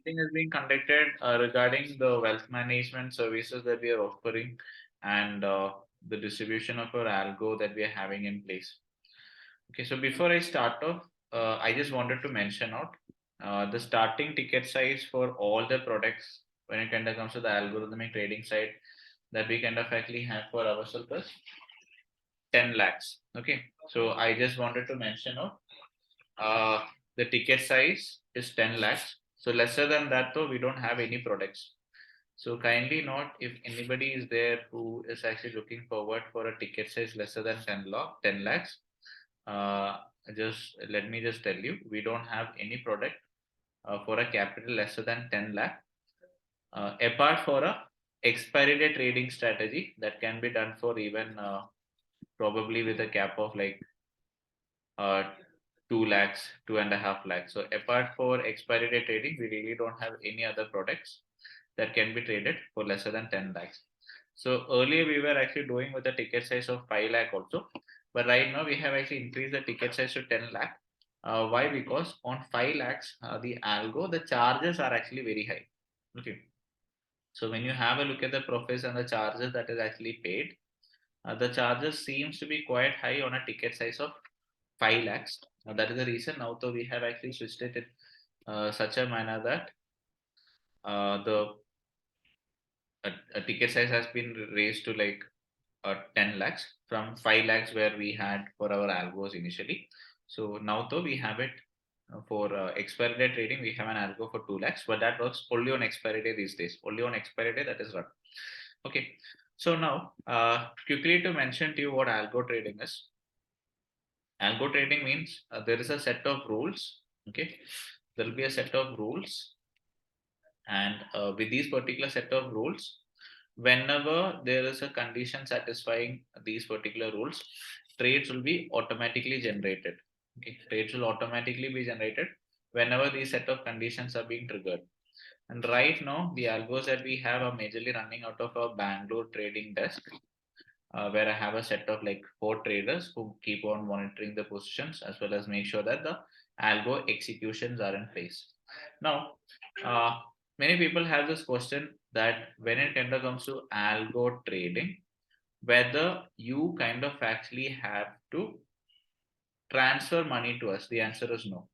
meeting is being conducted regarding the wealth management services that we are offering and the distribution of our algo that we are having in place. Okay, so before I start off, I just wanted to mention out the starting ticket size for all the products when it kind of comes to the algorithmic trading side that we kind of actually have for ourselves is 10 lakhs. Okay, so I just wanted to mention out the ticket size is 10 lakhs. So lesser than that, though, we don't have any products. So kindly note if anybody is there who is actually looking forward for a ticket size lesser than 10 lakhs, uh, just let me just tell you, we don't have any product for a capital lesser than 10 lakh. Apart for a expiry day trading strategy that can be done for even probably with a cap of like uh, 2 lakhs, 2.5 lakhs. So apart for expiry day trading, we really don't have any other products that can be traded for lesser than 10 lakhs. So earlier we were actually doing with a ticket size of 5 lakh also, but right now we have actually increased the ticket size to 10 lakh. Why? Because on 5 lakhs, the algo, the charges are actually very high. Okay. So when you have a look at the profits and the charges that is actually paid, the charges seems to be quite high on a ticket size of 5 lakhs. That is the reason now though we have actually switched it in such a manner that the a ticket size has been raised to like 10 lakhs from 5 lakhs where we had for our algos initially. So now though we have it for expiry day trading, we have an algo for 2 lakhs, but that works only on expiry day these days, only on expiry day that is run. Okay. So now quickly to mention to you what algo trading is. Algo trading means there is a set of rules. Okay. There will be a set of rules, and with these particular set of rules, whenever there is a condition satisfying these particular rules, trades will be automatically generated. Okay, trades will automatically be generated whenever these set of conditions are being triggered. And right now, the algos that we have are majorly running out of our Bangalore trading desk, where I have a set of like 4 traders who keep on monitoring the positions as well as make sure that the algo executions are in place. Now, uh, many people have this question that when it kind of comes to algo trading, whether you kind of actually have to transfer money to us. The answer is no.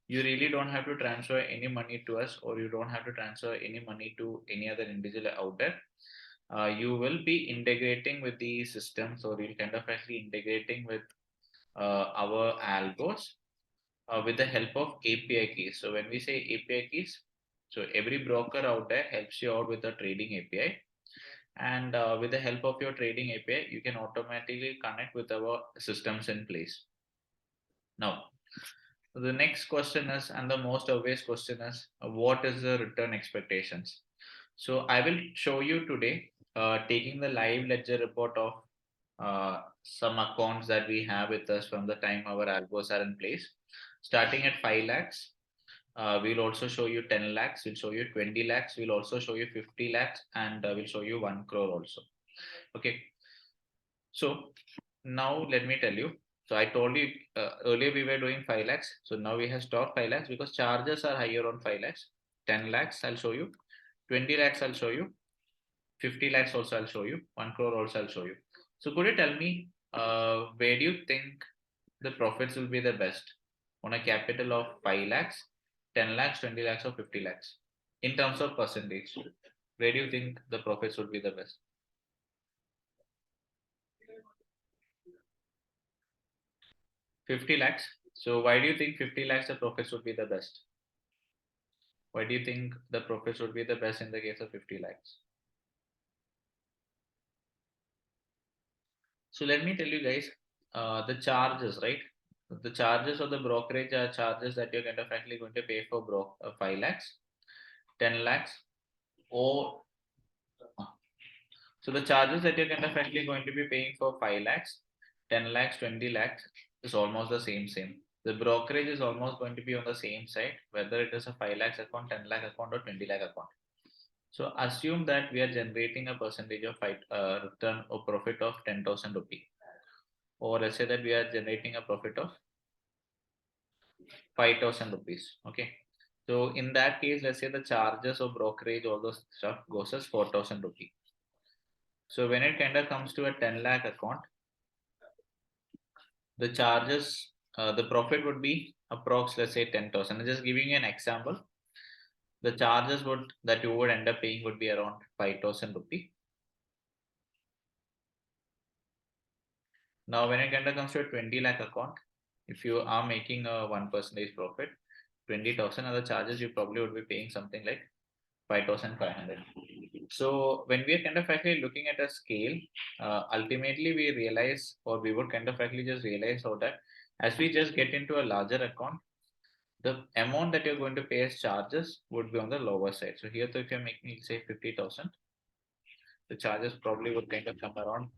You really don't have to transfer any money to us, or you don't have to transfer any money to any other individual out there. You will be integrating with the systems, or you'll kind of actually integrating with our algos with the help of API keys. So when we say API keys, so every broker out there helps you out with the trading API, and with the help of your trading API, you can automatically connect with our systems in place. Now, the next question is, and the most obvious question is, what is the return expectations? So I will show you today, taking the live ledger report of some accounts that we have with us from the time our algos are in place. Starting at 5 lakhs, we'll also show you 10 lakhs, we'll show you 20 lakhs, we'll also show you 50 lakhs, and we'll show you 1 crore also. Okay. So now let me tell you. So I told you earlier we were doing 5 lakhs. So now we have stopped 5 lakhs because charges are higher on 5 lakhs. 10 lakhs I'll show you. 20 lakhs I'll show you. 50 lakhs also I'll show you. 1 crore also I'll show you. So could you tell me where do you think the profits will be the best on a capital of 5 lakhs, 10 lakhs, 20 lakhs or 50 lakhs in terms of percentage? Where do you think the profits would be the best? 50 lakhs. So why do you think 50 lakhs the profits would be the best? Why do you think the profits would be the best in the case of 50 lakhs? So let me tell you guys, the charges, right? The charges of the brokerage are charges that you're kind of actually going to pay for 5 lakhs, 10 lakhs, or so the charges that you're kind of actually going to be paying for 5 lakhs, 10 lakhs, 20 lakhs is almost the same. The brokerage is almost going to be on the same side, whether it is a 5 lakhs account, 10 lakh account, or 20 lakh account. So assume that we are generating a percentage of return or profit of 10,000 rupee, or let's say that we are generating a profit of 5,000 rupees. Okay. So in that case, let's say the charges of brokerage, all those stuff goes as 4,000 rupee. So when it kind of comes to a 10 lakh account, the charges, the profit would be approx, let's say 10,000. I'm just giving you an example. The charges would that you would end up paying would be around 5,000 rupee. Now, when it kind of comes to a 20 lakh account, if you are making a 1% profit, 20,000 other charges, you probably would be paying something like 5,500. So when we are kind of actually looking at a scale, ultimately we realize, or we would kind of actually just realize how that as we just get into a larger account, the amount that you're going to pay as charges would be on the lower side. So here, so if you're making say 50,000, the charges probably would kind of come around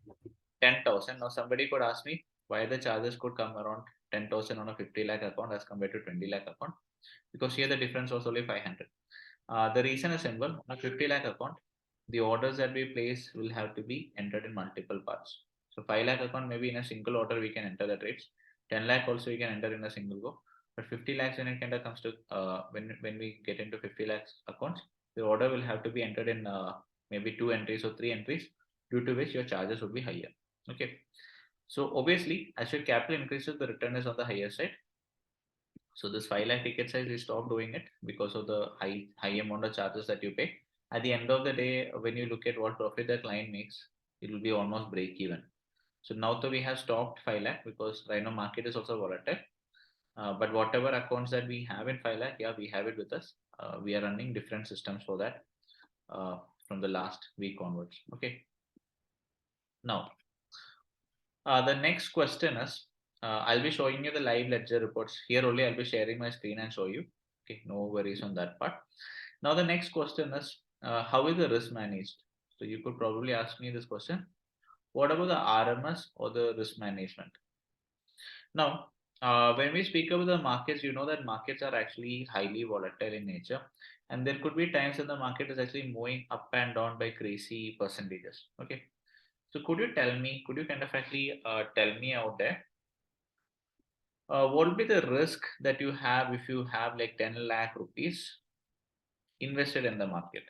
10,000. Now somebody could ask me why the charges could come around 10,000 on a 50 lakh account as compared to 20 lakh account, because here the difference was only 500. The reason is simple. On a 50 lakh account, the orders that we place will have to be entered in multiple parts. So 5 lakh account, maybe in a single order we can enter the trades. 10 lakh also we can enter in a single go. But 50 lakhs, when it kind of comes to when we get into 50 lakhs accounts, the order will have to be entered in maybe 2 entries or 3 entries, due to which your charges would be higher. Okay. So obviously, as your capital increases, the return is on the higher side. So this 5 lakh ticket size, we stopped doing it because of the high amount of charges that you pay. At the end of the day, when you look at what profit the client makes, it will be almost break even. So now that we have stopped 5 lakh because right now market is also volatile. But whatever accounts that we have in 5 lakh, yeah, we have it with us. We are running different systems for that from the last week onwards. Okay. Now, the next question is, I'll be showing you the live ledger reports. Here only I'll be sharing my screen and show you. Okay, no worries on that part. Now the next question is, how is the risk managed? So you could probably ask me this question. What about the RMS or the risk management? Now, when we speak about the markets, you know that markets are actually highly volatile in nature, and there could be times when the market is actually moving up and down by crazy percentages. Okay, so could you kind of actually tell me out there, what would be the risk that you have if you have like 10 lakh rupees invested in the market?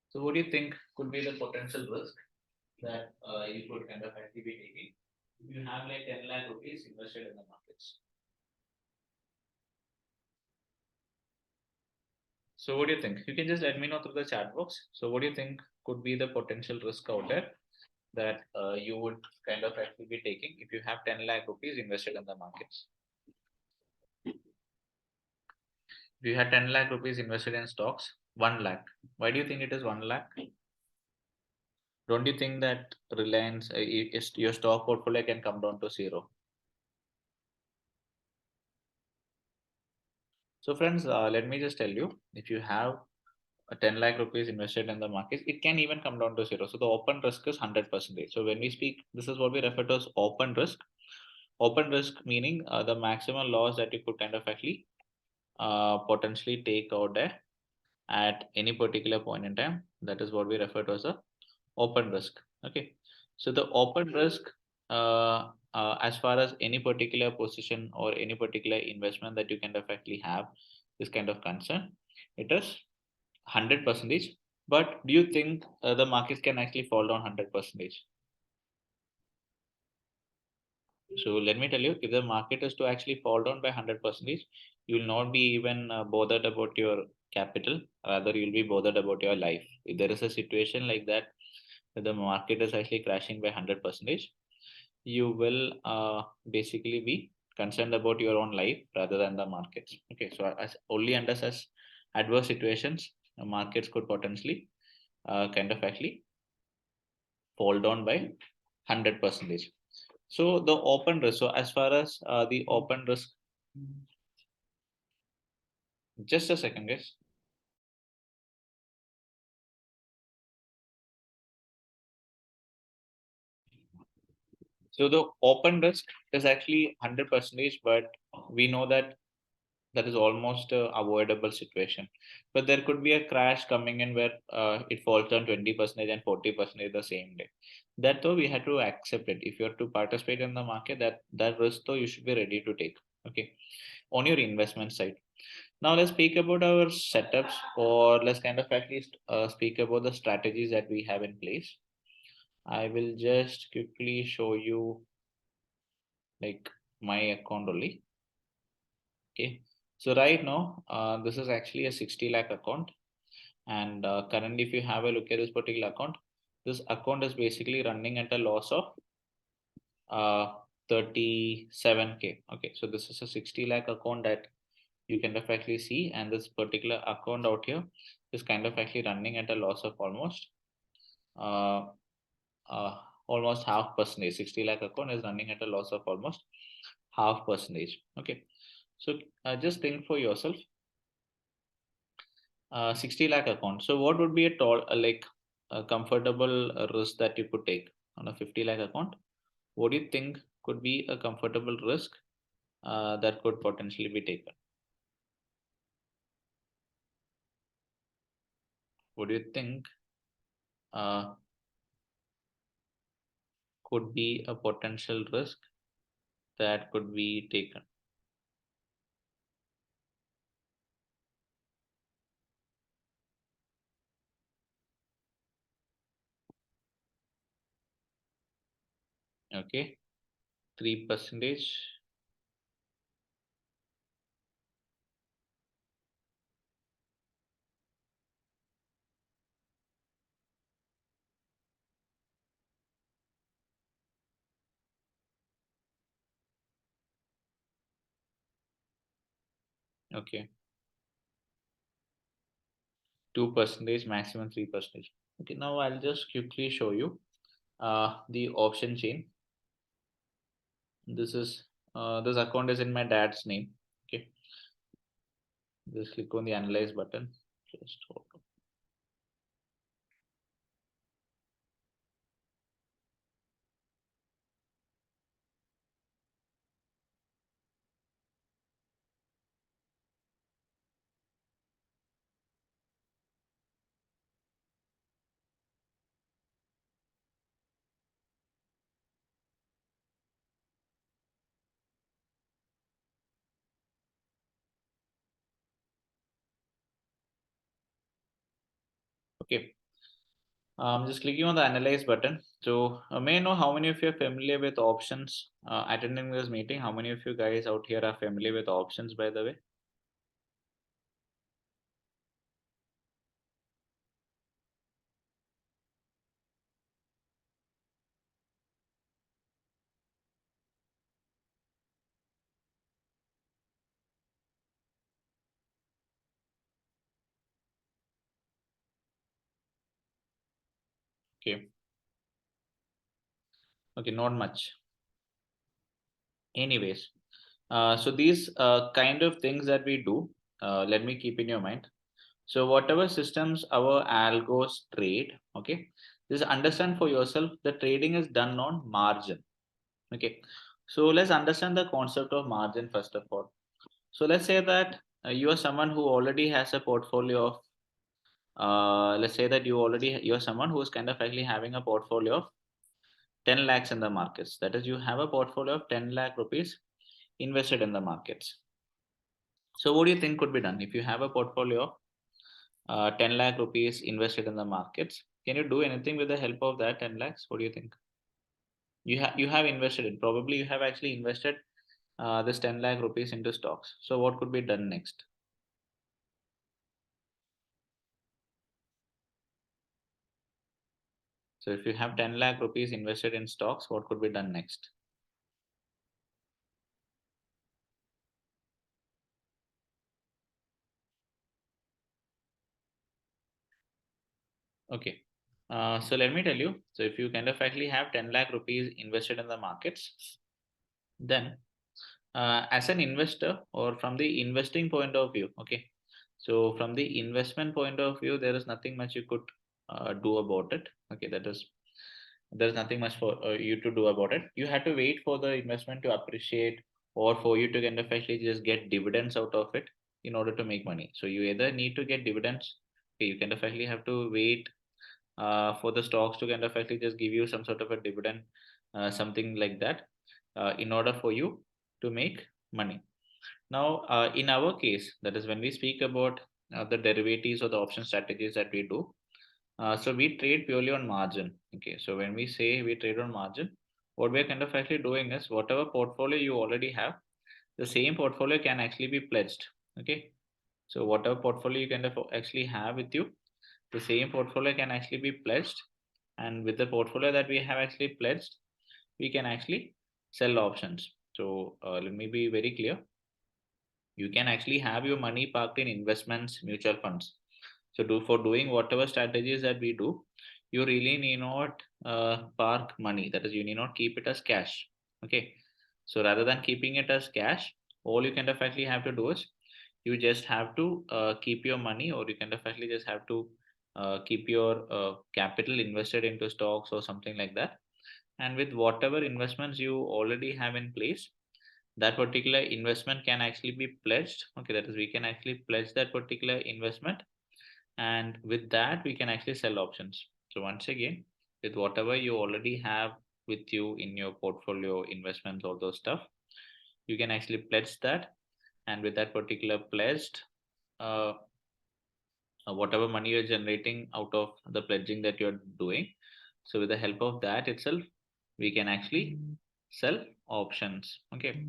So what do you think could be the potential risk that you could kind of actually be taking if you have like 10 lakh rupees invested in the markets? So what do you think? You can just let me know through the chat box. So what do you think could be the potential risk out there that you would kind of actually be taking if you have 10 lakh rupees invested in the markets? If you had 10 lakh rupees invested in stocks, 1 lakh. Why do you think it is 1 lakh? Don't you think that Reliance, your stock portfolio can come down to zero? So friends, let me just tell you, if you have a 10 lakh rupees invested in the markets, it can even come down to zero. So the open risk is 100%. So when we speak, this is what we refer to as open risk. Open risk meaning the maximum loss that you could kind of actually potentially take out there at any particular point in time. That is what we refer to as a open risk. Okay, so the open risk, as far as any particular position or any particular investment that you kind of actually have is kind of concerned, it is 100 percentage. But do you think the markets can actually fall down 100 percentage? So let me tell you, if the market is to actually fall down by 100 percentage, you will not be even bothered about your capital. Rather, you'll be bothered about your life. If there is a situation like that, the market is actually crashing by 100 percentage, you will basically be concerned about your own life rather than the markets. Okay, so as only under such adverse situations, the markets could potentially kind of actually fall down by 100 percentage. So the open risk. So as far as the open risk, just a second, guys. So the open risk is actually 100 percentage, but we know that that is almost a avoidable situation. But there could be a crash coming in where it falls down 20% and 40% the same day. That though we have to accept it. If you are to participate in the market, that risk though you should be ready to take. Okay. on your investment side. Now let's speak about our setups, or let's kind of at least speak about the strategies that we have in place. I will just quickly show you like my account only. Okay. So right now, this is actually a 60 lakh account. And currently, if you have a look at this particular account, this account is basically running at a loss of uh 37K. Okay. So this is a 60 lakh account that you can definitely see. And this particular account out here is kind of actually running at a loss of uh, uh, almost half percentage. 60 lakh account is running at a loss of almost half percentage. Okay. So just think for yourself, 60 lakh account. So what would be a tall, like a comfortable risk that you could take on a 50 lakh account? What do you think could be a comfortable risk that could potentially be taken? What do you think uh, could be a potential risk that could be taken? Okay, 3%. Okay, 2%, maximum 3%. Okay, now I'll just quickly show you the option chain. This is this account is in my dad's name. Okay, just click on the analyze button. Just hold on. Okay, just clicking on the analyze button. So may I know how many of you are familiar with options attending this meeting? How many of you guys out here are familiar with options, by the way? Okay, okay, not much. Anyways, so these kind of things that we do, let me keep in your mind. So whatever systems our algos trade, okay, just understand for yourself the trading is done on margin. Okay, so let's understand the concept of margin first of all. So let's say that you are someone who already has a portfolio of let's say that you're someone who is kind of actually having a portfolio of 10 lakhs in the markets. That is, you have a portfolio of 10 lakh rupees invested in the markets. So what do you think could be done if you have a portfolio of 10 lakh rupees invested in the markets? Can you do anything with the help of that 10 lakhs? What do you think? You have invested in, probably you have actually invested this 10 lakh rupees into stocks. So what could be done next? So if you have 10 lakh rupees invested in stocks, what could be done next? Okay. So let me tell you. So if you kind of actually have 10 lakh rupees invested in the markets, then as an investor or from the investing point of view, okay. So from the investment point of view, there is nothing much you could do about it. Okay, there's nothing much for you to do about it. You have to wait for the investment to appreciate, or for you to kind of actually just get dividends out of it in order to make money. So you either need to get dividends. Okay, you kind of actually have to wait for the stocks to kind of actually just give you some sort of a dividend, something like that, in order for you to make money. Now, in our case, that is when we speak about the derivatives or the option strategies that we do, so we trade purely on margin. Okay, so when we say we trade on margin, what we are kind of actually doing is whatever portfolio you already have, the same portfolio can actually be pledged. Okay, so whatever portfolio you kind of actually have with you, the same portfolio can actually be pledged, and with the portfolio that we have actually pledged, we can actually sell options. So let me be very clear. You can actually have your money parked in investments, mutual funds. So for doing whatever strategies that we do, you really need not park money, that is you need not keep it as cash. Okay, so rather than keeping it as cash, all you can definitely have to do is you just have to keep your money, or you can definitely just have to keep your capital invested into stocks or something like that. And with whatever investments you already have in place, that particular investment can actually be pledged. Okay, that is we can actually pledge that particular investment, and with that we can actually sell options. So once again, with whatever you already have with you in your portfolio investments, all those stuff, you can actually pledge that, and with that particular pledged uh, whatever money you're generating out of the pledging that you're doing, so with the help of that itself, we can actually sell options. Okay,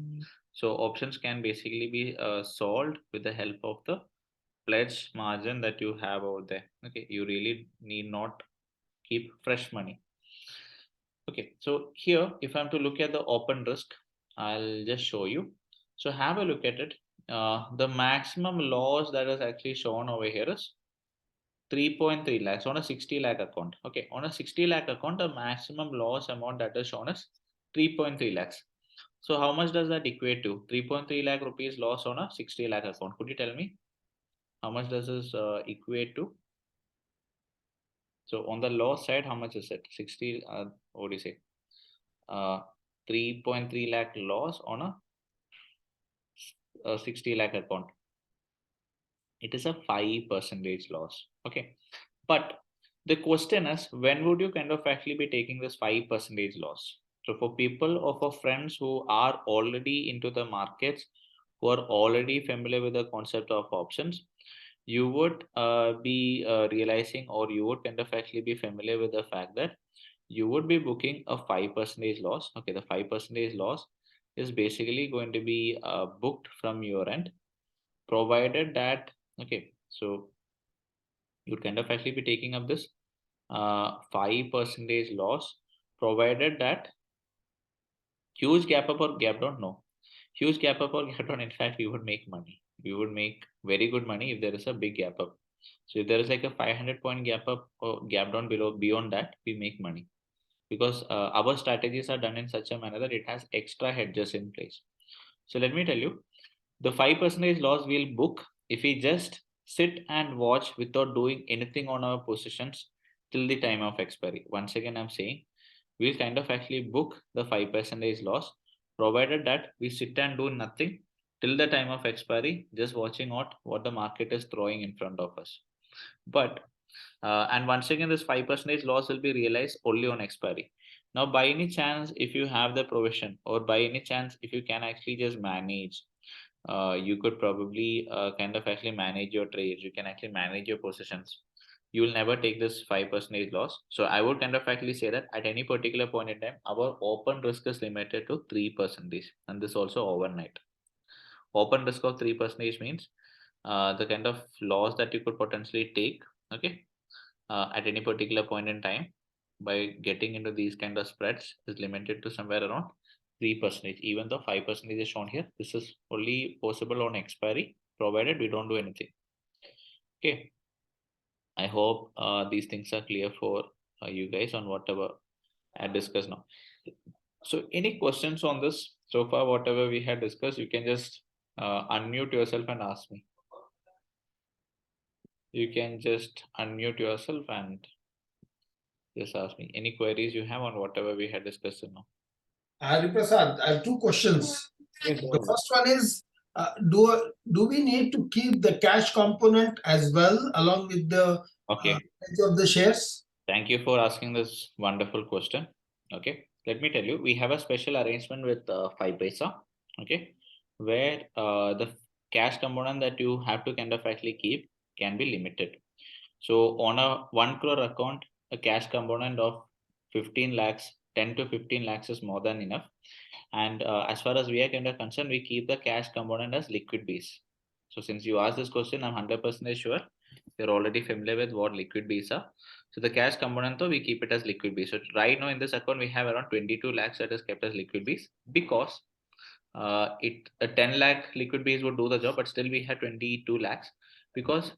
so options can basically be solved with the help of the pledge margin that you have over there. Okay, you really need not keep fresh money. Okay, so here if I'm to look at the open risk, I'll just show you. So have a look at it. The maximum loss that is actually shown over here is 3.3 lakhs on a 60 lakh account. Okay, on a 60 lakh account, the maximum loss amount that is shown is 3.3 lakhs. So how much does that equate to? 3.3 lakh rupees loss on a 60 lakh account. Could you tell me how much does this equate to? So on the loss side, how much is it? 60, what do you say? Uh, 3.3 lakh loss on a 60 lakh account. It is a 5% loss. Okay. But the question is, when would you kind of actually be taking this 5% loss? So for people or for friends who are already into the markets, who are already familiar with the concept of options, you would be realizing, or you would kind of actually be familiar with the fact that you would be booking a 5% loss. Okay, the 5% loss is basically going to be booked from your end, provided that, okay, so you'd kind of actually be taking up this 5% loss, provided that huge gap up or gap down, no, huge gap up or gap down, in fact we would make money, we would make very good money if there is a big gap up. So if there is like a 500 point gap up or gap down below, beyond that we make money, because our strategies are done in such a manner that it has extra hedges in place. So let me tell you, the 5% loss we'll book if we just sit and watch without doing anything on our positions till the time of expiry. Once again, I'm saying we'll kind of actually book the 5% loss, provided that we sit and do nothing till the time of expiry, just watching out what the market is throwing in front of us. But and once again, this 5% loss will be realized only on expiry. Now, by any chance, if you have the provision, or by any chance, if you can actually just manage, you could probably kind of actually manage your trades. You can actually manage your positions. You will never take this 5% loss. So I would kind of actually say that at any particular point in time, our open risk is limited to 3%, and this also overnight. Open risk of 3% means the kind of loss that you could potentially take. Okay, at any particular point in time by getting into these kind of spreads is limited to somewhere around 3%. Even though 5% is shown here, this is only possible on expiry, provided we don't do anything. Okay, I hope these things are clear for you guys on whatever I discussed now. So any questions on this so far, whatever we had discussed? You can just unmute yourself and ask me. You can just unmute yourself and just ask me any queries you have on whatever we had discussed now. Hariprasad, I have two questions. Yes, The first one is, do we need to keep the cash component as well along with the okay. pledge of the shares? Thank you for asking this wonderful question. Okay, let me tell you, we have a special arrangement with 5 Paisa. Okay, where the cash component that you have to kind of actually keep can be limited. So on a 1 crore account, a cash component of 15 lakhs, 10 to 15 lakhs is more than enough. And as far as we are kind of concerned, we keep the cash component as liquid base. So since you asked this question, I'm 100% sure you're already familiar with what liquid base are. So the cash component, though, we keep it as liquid base. So right now in this account, we have around 22 lakhs that is kept as liquid base, because it a 10 lakh liquid base would do the job, but still we have 22 lakhs, because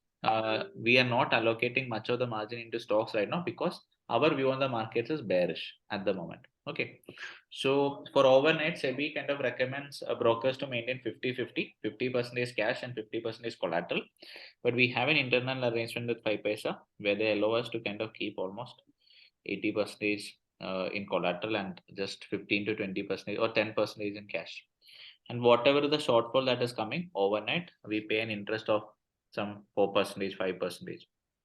we are not allocating much of the margin into stocks right now, because our view on the markets is bearish at the moment. Okay. So for overnight, SEBI kind of recommends brokers to maintain 50-50, 50% is cash and 50% is collateral. But we have an internal arrangement with 5 Paisa where they allow us to kind of keep almost 80% in collateral and just 15 to 20% or 10% in cash. And whatever the shortfall that is coming overnight, we pay an interest of some 4%, 5%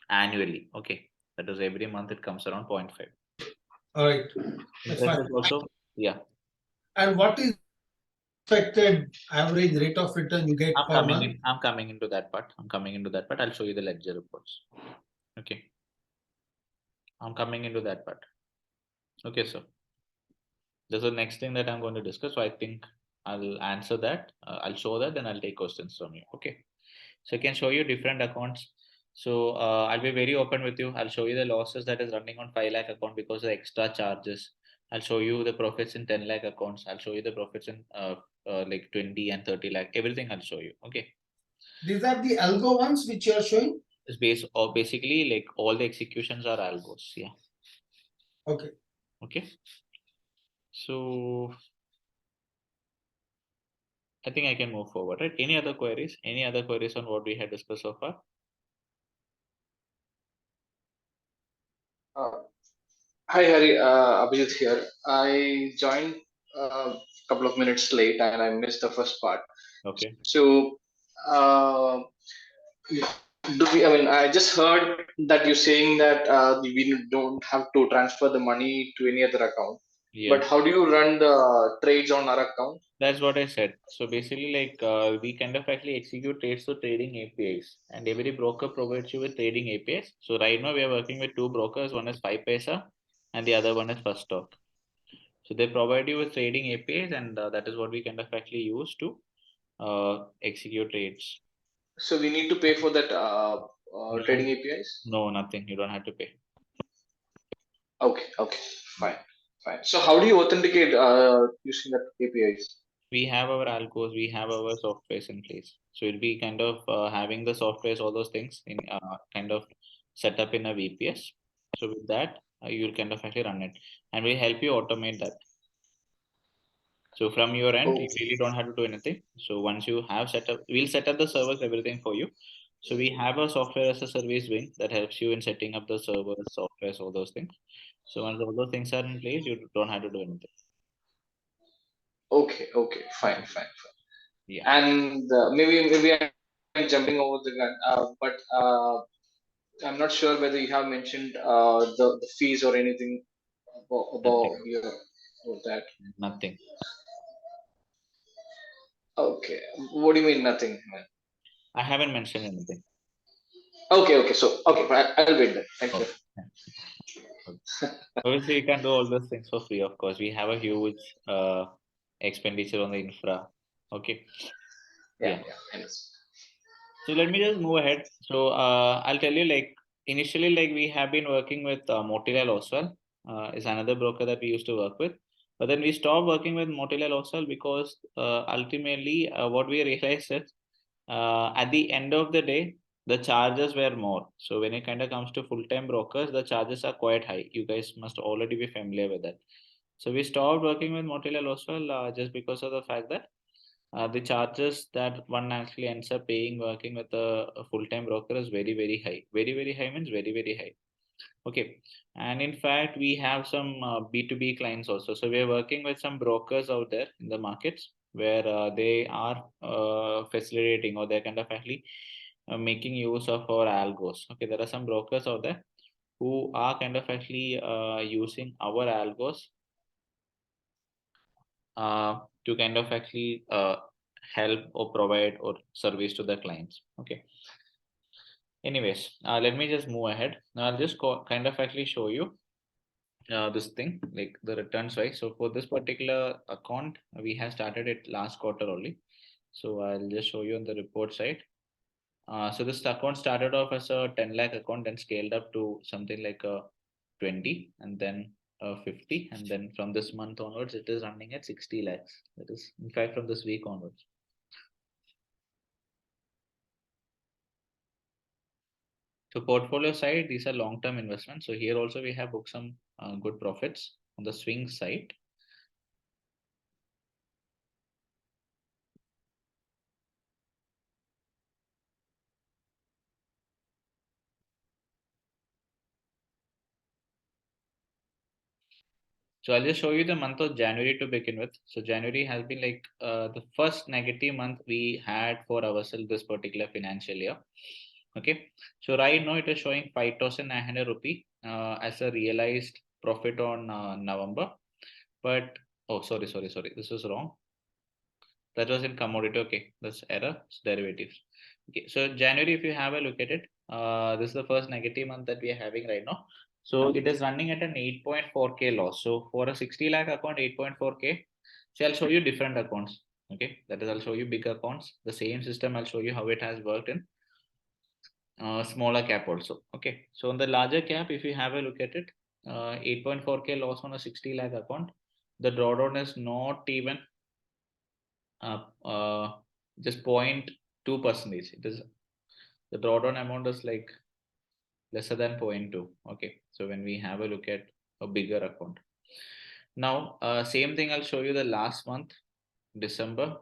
annually. Okay. That is every month it comes around 0.5. All right, that's Interest fine. is also, yeah. And what is expected average rate of return you get per month? I'm coming into that part. I'll show you the ledger reports. Okay. I'm coming into that part. Okay, so there's the next thing that I'm going to discuss. So I think I'll answer that. I'll show that, then I'll take questions from you. Okay. So I can show you different accounts. So I'll be very open with you. I'll show you the losses that is running on 5 lakh account because of the extra charges. I'll show you the profits in 10 lakh accounts. I'll show you the profits in like 20 and 30 lakh. Everything I'll show you. Okay. These are the algo ones which you are showing. It's based or basically like all the executions are algos. Yeah. Okay. Okay. So I think I can move forward, right? Any other queries? Any other queries on what we had discussed so far? Uh, Hi Hari, Abhijit here. I joined a couple of minutes late and I missed the first part. Okay. So, uh, do we? I mean, I just heard that you're saying that we don't have to transfer the money to any other account. Yeah. But how do you run the trades on our account? That's what I said. So basically, like we kind of actually execute trades to trading APIs, and every broker provides you with trading APIs. So right now we are working with two brokers. One is 5 Paisa, and the other one is First Stock. So they provide you with trading APIs, and that is what we kind of actually use to execute trades. So we need to pay for that trading No, APIs. no, nothing. You don't have to pay. Okay, okay, fine, fine. So how do you authenticate using that APIs? We have our algos, we have our softwares in place. So it'll be kind of having the softwares, all those things in kind of set up in a VPS. So with that, you'll kind of actually run it, and we help you automate that. So from your end, Oh, you really don't have to do anything. So once you have set up, we'll set up the servers, everything for you. So we have a software as a service wing that helps you in setting up the servers, softwares, all those things. So once all those things are in place, you don't have to do anything. okay, okay, fine, fine. Yeah, And maybe I'm jumping over the gun, but I'm not sure whether you have mentioned the fees or anything about nothing, your about that. nothing. Okay, what do you mean nothing? I haven't mentioned anything. Okay, okay, so okay, I'll wait then. Thank you. Okay. Okay. Obviously, we can do all those things for free, of course. We have a huge expenditure on the infra. Okay. Yeah, Yeah. yeah, I understand. So let me just move ahead. So I'll tell you, like, initially, like, we have been working with Motilal Oswal, is another broker that we used to work with. But then we stopped working with Motilal Oswal because ultimately what we realized is at the end of the day, the charges were more. So when it kind of comes to full-time brokers, the charges are quite high. You guys must already be familiar with that. So we stopped working with Motilal Oswal just because of the fact that the charges that one actually ends up paying working with a full-time broker is very, very high. Very, very high means very, very high. Okay. And in fact, we have some B2B clients also. So we are working with some brokers out there in the markets where they are facilitating, or they're kind of actually making use of our algos. Okay. There are some brokers out there who are kind of actually using our algos to kind of actually help or provide or service to the clients. Okay. Anyways, let me just move ahead. Now I'll just kind of actually show you this thing like the returns wise. So for this particular account, we have started it last quarter only. So I'll just show you on the report side. So this account started off as a 10 lakh account and scaled up to something like a 20 and then 50. And then from this month onwards, it is running at 60 lakhs. That is, in fact, from this week onwards. So portfolio side, these are long-term investments. So here also we have booked some good profits on the swing side. So I'll just show you the month of January to begin with. So January has been like the first negative month we had for ourselves this particular financial year. Okay. So right now it is showing 5,900 rupee as a realized profit on November. But oh, sorry. This was wrong. That was in commodity. Okay, that's error. It's derivatives. Okay, so January, if you have a look at it, this is the first negative month that we are having right now. So it is running at an 8.4k loss. So for a 60 lakh account, 8.4k. So I'll show you different accounts. Okay, that is, I'll show you big accounts. The same system, I'll show you how it has worked in smaller cap also. Okay, so on the larger cap, if you have a look at it, 8.4k loss on a 60 lakh account. The drawdown is not even uh, uh, just 0.2 percentage. It is the drawdown amount is like lesser than 0.2. Okay, so when we have a look at a bigger account, now same thing I'll show you the last month, December.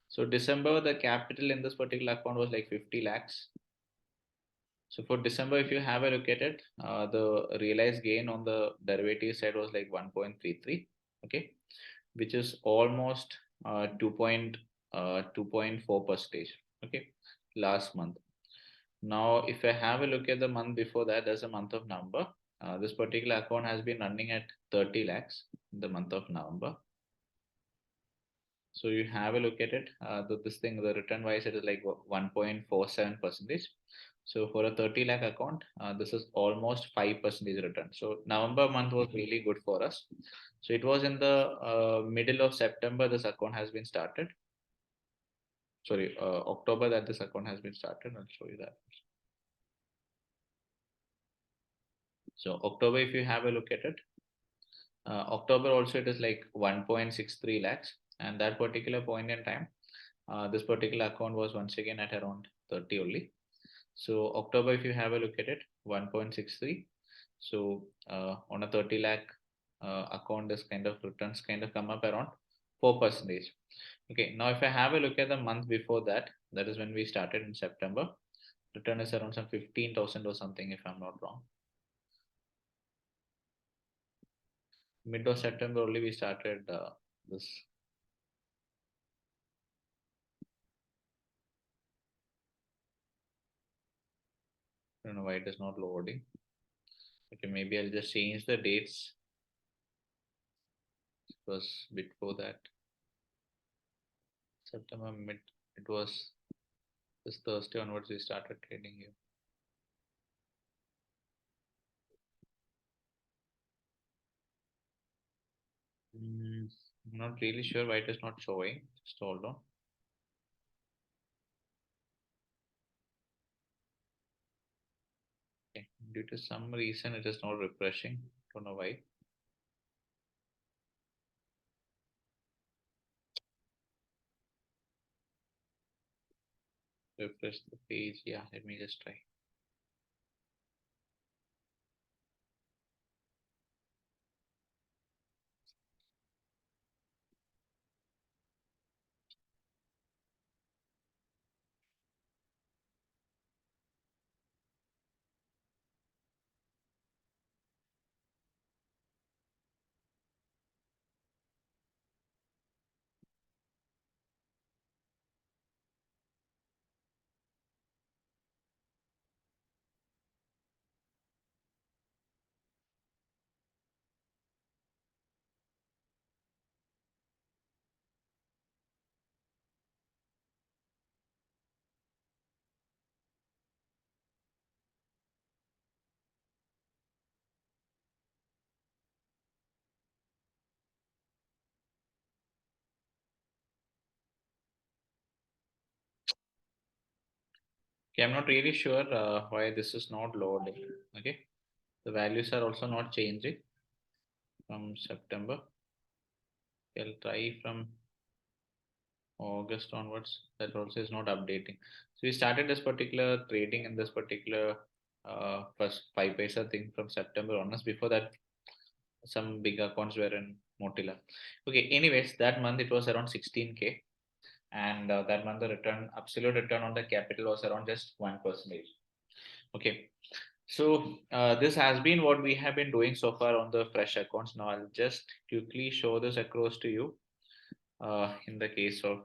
So December, the capital in this particular account was like 50 lakhs. So for December, if you have a look at it, the realized gain on the derivative side was like 1.33. Okay, which is almost 2.4 percentage. Okay, last month. Now, if I have a look at the month before that, there's a month of November. This particular account has been running at 30 lakhs in the month of November. So you have a look at it. This thing, the return wise, it is like 1.47 percentage. So for a 30 lakh account, this is almost 5 percentage return. So November month was really good for us. So it was in the middle of September, this account has been started. Sorry, October that this account has been started. I'll show you that. So October, if you have a look at it, October also it is like 1.63 lakhs. And that particular point in time, this particular account was once again at around 30 only. So October, if you have a look at it, 1.63. So on a 30 lakh account, this kind of returns kind of come up around 4 percentage. Okay, now if I have a look at the month before that, that is when we started in September, return is around some 15,000 or something, if I'm not wrong. Mid of September only we started this. I don't know why it is not loading. Okay, maybe I'll just change the dates. It was before that. September mid, it was this Thursday onwards we started trading here. I'm not really sure why it is not showing. Just hold on. Okay. Due to some reason, it is not refreshing. Don't know why. Refresh the page. Yeah, let me just try. Okay, I'm not really sure why this is not loading. Okay, the values are also not changing from September. I'll try from August onwards. That also is not updating. So we started this particular trading in this particular first 5 paisa thing from September onwards. Before that, some big accounts were in Motila. Okay, anyways, that month it was around 16K, and that month the return, absolute return on the capital was around just 1%. Okay, so this has been what we have been doing so far on the fresh accounts. Now I'll just quickly show this across to you in the case of,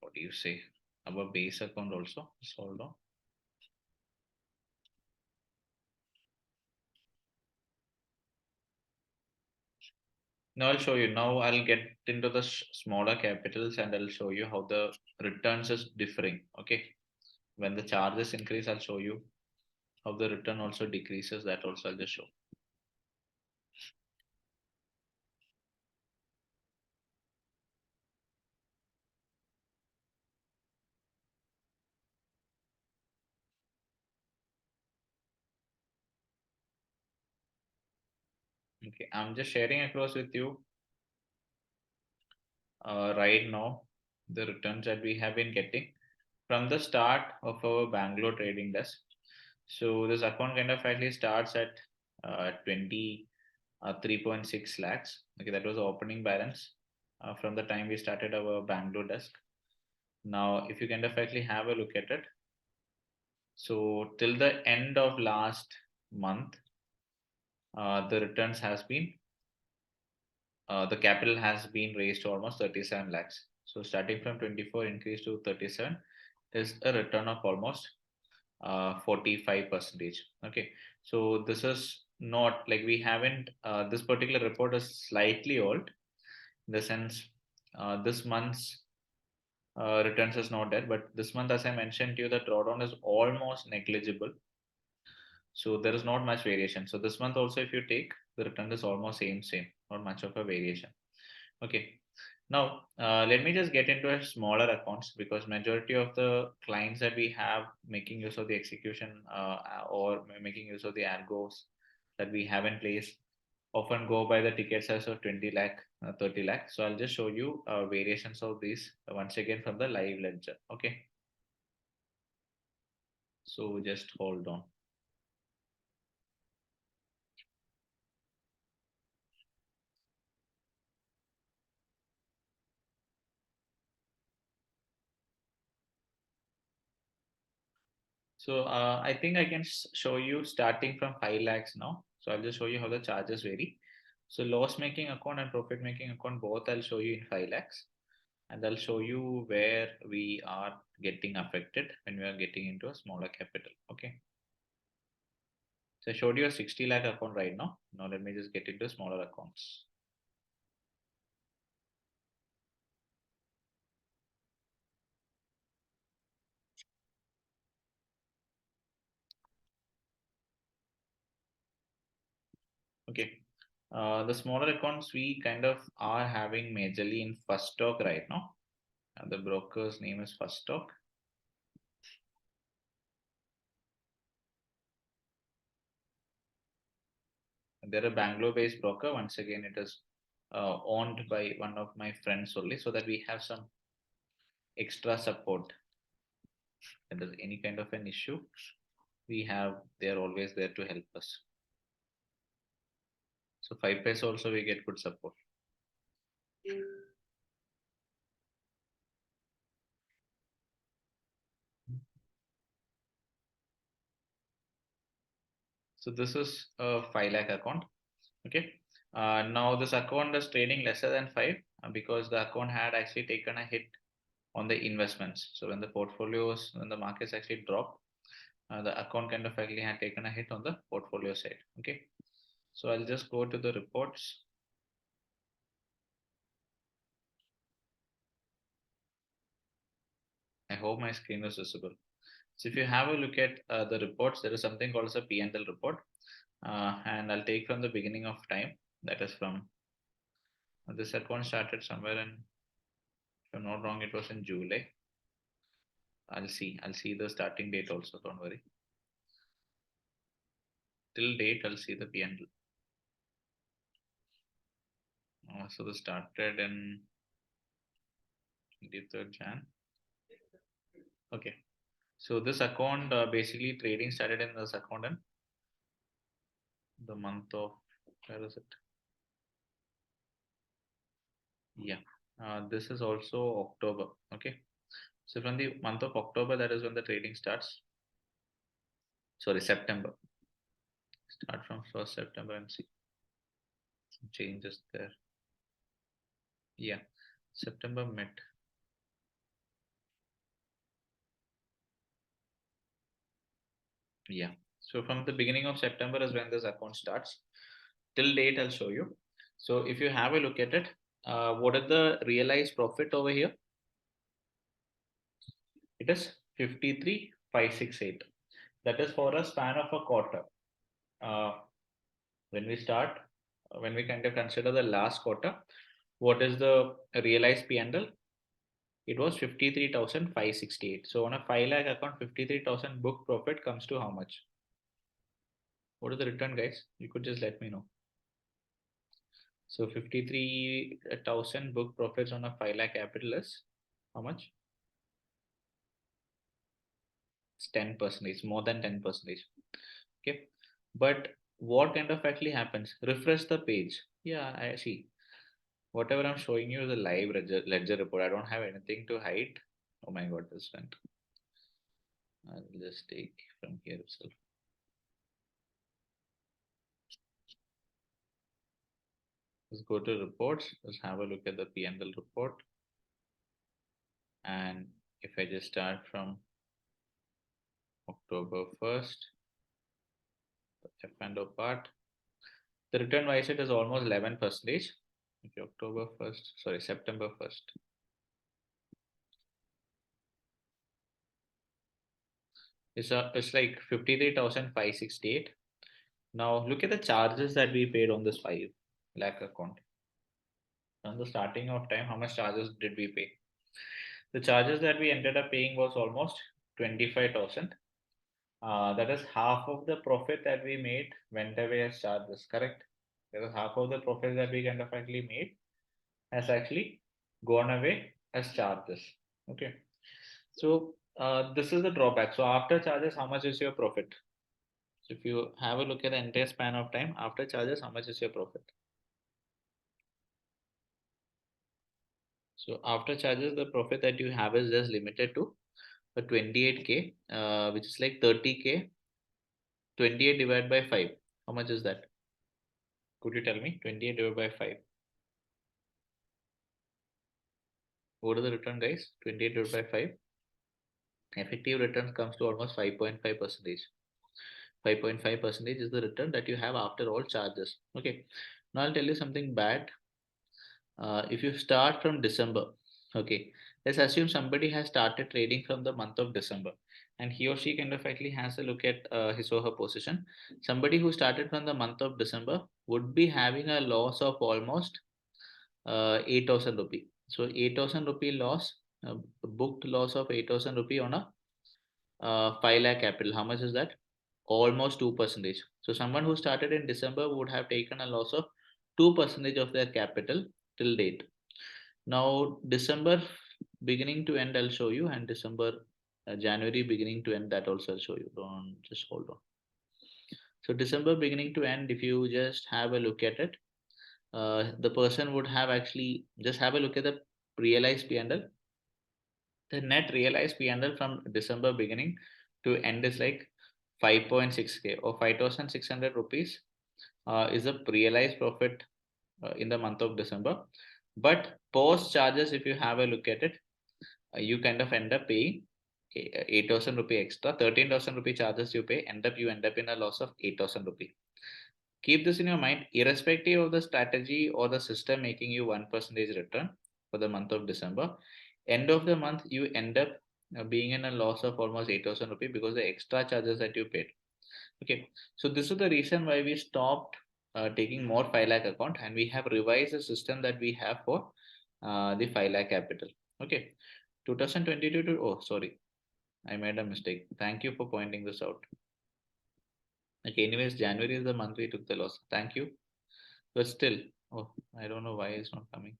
what do you say, our base account also. Just hold on. Now I'll show you. Now I'll get into the smaller capitals and I'll show you how the returns is differing. Okay, when the charges increase, I'll show you how the return also decreases. That also I'll just show. Okay, I'm just sharing across with you right now the returns that we have been getting from the start of our Bangalore trading desk. So this account kind of actually starts at 3.6 lakhs. Okay, that was the opening balance from the time we started our Bangalore desk. Now, if you kind of actually have a look at it, so till the end of last month, the returns has been the capital has been raised to almost 37 lakhs. So starting from 24 increase to 37 is a return of almost 45%. Okay, so this is not like we haven't, this particular report is slightly old in the sense this month's returns is not there, but this month, as I mentioned to you, the drawdown is almost negligible. So there is not much variation. So this month also, if you take, the return is almost same, not much of a variation. Okay. Now, let me just get into a smaller accounts because majority of the clients that we have making use of the execution or making use of the algos that we have in place often go by the ticket size of 20 lakh, 30 lakh. So I'll just show you variations of these once again from the live ledger. Okay. So just hold on. So I think I can show you starting from 5 lakhs now. So I'll just show you how the charges vary. So loss making account and profit making account, both I'll show you in 5 lakhs. And I'll show you where we are getting affected when we are getting into a smaller capital. Okay. So I showed you a 60 lakh account right now. Now let me just get into smaller accounts. Okay. The smaller accounts we kind of are having majorly in first stock right now. The broker's name is first stock. They're a Bangalore-based broker. Once again, it is owned by one of my friends only, so that we have some extra support. If there's any kind of an issue, we have, they're always there to help us. So 5 paisa also we get good support. So this is a 5 lakh account. Okay. Now this account is trading lesser than 5 because the account had actually taken a hit on the investments. So when the portfolios, when the markets actually dropped, the account kind of actually had taken a hit on the portfolio side. Okay. So I'll just go to the reports. I hope my screen is visible. So if you have a look at the reports, there is something called as a P&L report. And I'll take from the beginning of time. That is from this account started somewhere in, if I'm not wrong, it was in July. I'll see the starting date also, don't worry. Till date, I'll see the P&L. So this started in 23rd Jan. Okay. So this account, basically trading started in this account in the month of, where is it? Yeah. This is also October. Okay. So from the month of October, that is when the trading starts. Sorry, September. Start from 1st September and see some changes there. Yeah. September mid. Yeah. So from the beginning of September is when this account starts. Till date, I'll show you. So if you have a look at it, what is the realized profit over here? It is 53,568. That is for a span of a quarter. Uh, when we start, when we kind of consider the last quarter, what is the realized P&L? It was 53,568. So on a 5 lakh account, 53,000 book profit comes to how much? What is the return, guys? You could just let me know. So 53,000 book profits on a 5 lakh capital is how much? It's 10%, it's more than 10%. Okay. But what kind of actually happens? Refresh the page. Yeah, I see. Whatever I'm showing you is a live ledger report. I don't have anything to hide. Oh my God, this went. I'll just take from here itself. Let's go to reports. Let's have a look at the P&L report. And if I just start from October 1st, the F&O part, the return wise it is almost 11%. Okay, October 1st, sorry, September 1st. It's like 53,568. Now look at the charges that we paid on this 5 lakh account. From the starting of time, how much charges did we pay? The charges that we ended up paying was almost 25,000. That is half of the profit that we made went away as charges, correct? That is half of the profit that we kind of actually made has actually gone away as charges. Okay. So this is the drawback. So after charges, how much is your profit? So if you have a look at the entire span of time, after charges, how much is your profit? So after charges, the profit that you have is just limited to a 28K, which is like 30K. 28 divided by 5. How much is that? Could you tell me? 28 divided by 5. What is the return, guys? 28 divided by 5. Effective return comes to almost 5.5%. 5.5% is the return that you have after all charges. Okay. Now I'll tell you something bad. If you start from December, okay, let's assume somebody has started trading from the month of December and he or she kind of actually has a look at his or her position. Somebody who started from the month of December would be having a loss of almost 8,000 rupee. So 8,000 rupee loss, booked loss of 8,000 rupee on a 5 lakh capital. How much is that? Almost 2%. So someone who started in December would have taken a loss of 2% of their capital till date. Now December beginning to end, I'll show you, and December January beginning to end, that also I'll show you. Don't just hold on. So December beginning to end, if you just have a look at it, the person would have actually just have a look at the realized P&L. The net realized P&L from December beginning to end is like 5.6K or 5,600 rupees is the realized profit in the month of December. But post charges, if you have a look at it, you kind of end up paying 8,000 rupee extra, 13,000 rupee charges you pay, you end up in a loss of 8,000 rupee. Keep this in your mind, irrespective of the strategy or the system making you 1% return for the month of December. End of the month, you end up being in a loss of almost 8,000 rupees because the extra charges that you paid. Okay, so this is the reason why we stopped taking more 5 lakh account and we have revised the system that we have for the 5 lakh capital. Okay, 2022 to, oh, sorry. I made a mistake. Thank you for pointing this out. Okay, anyways, January is the month we took the loss. Thank you. But still, oh, I don't know why it's not coming.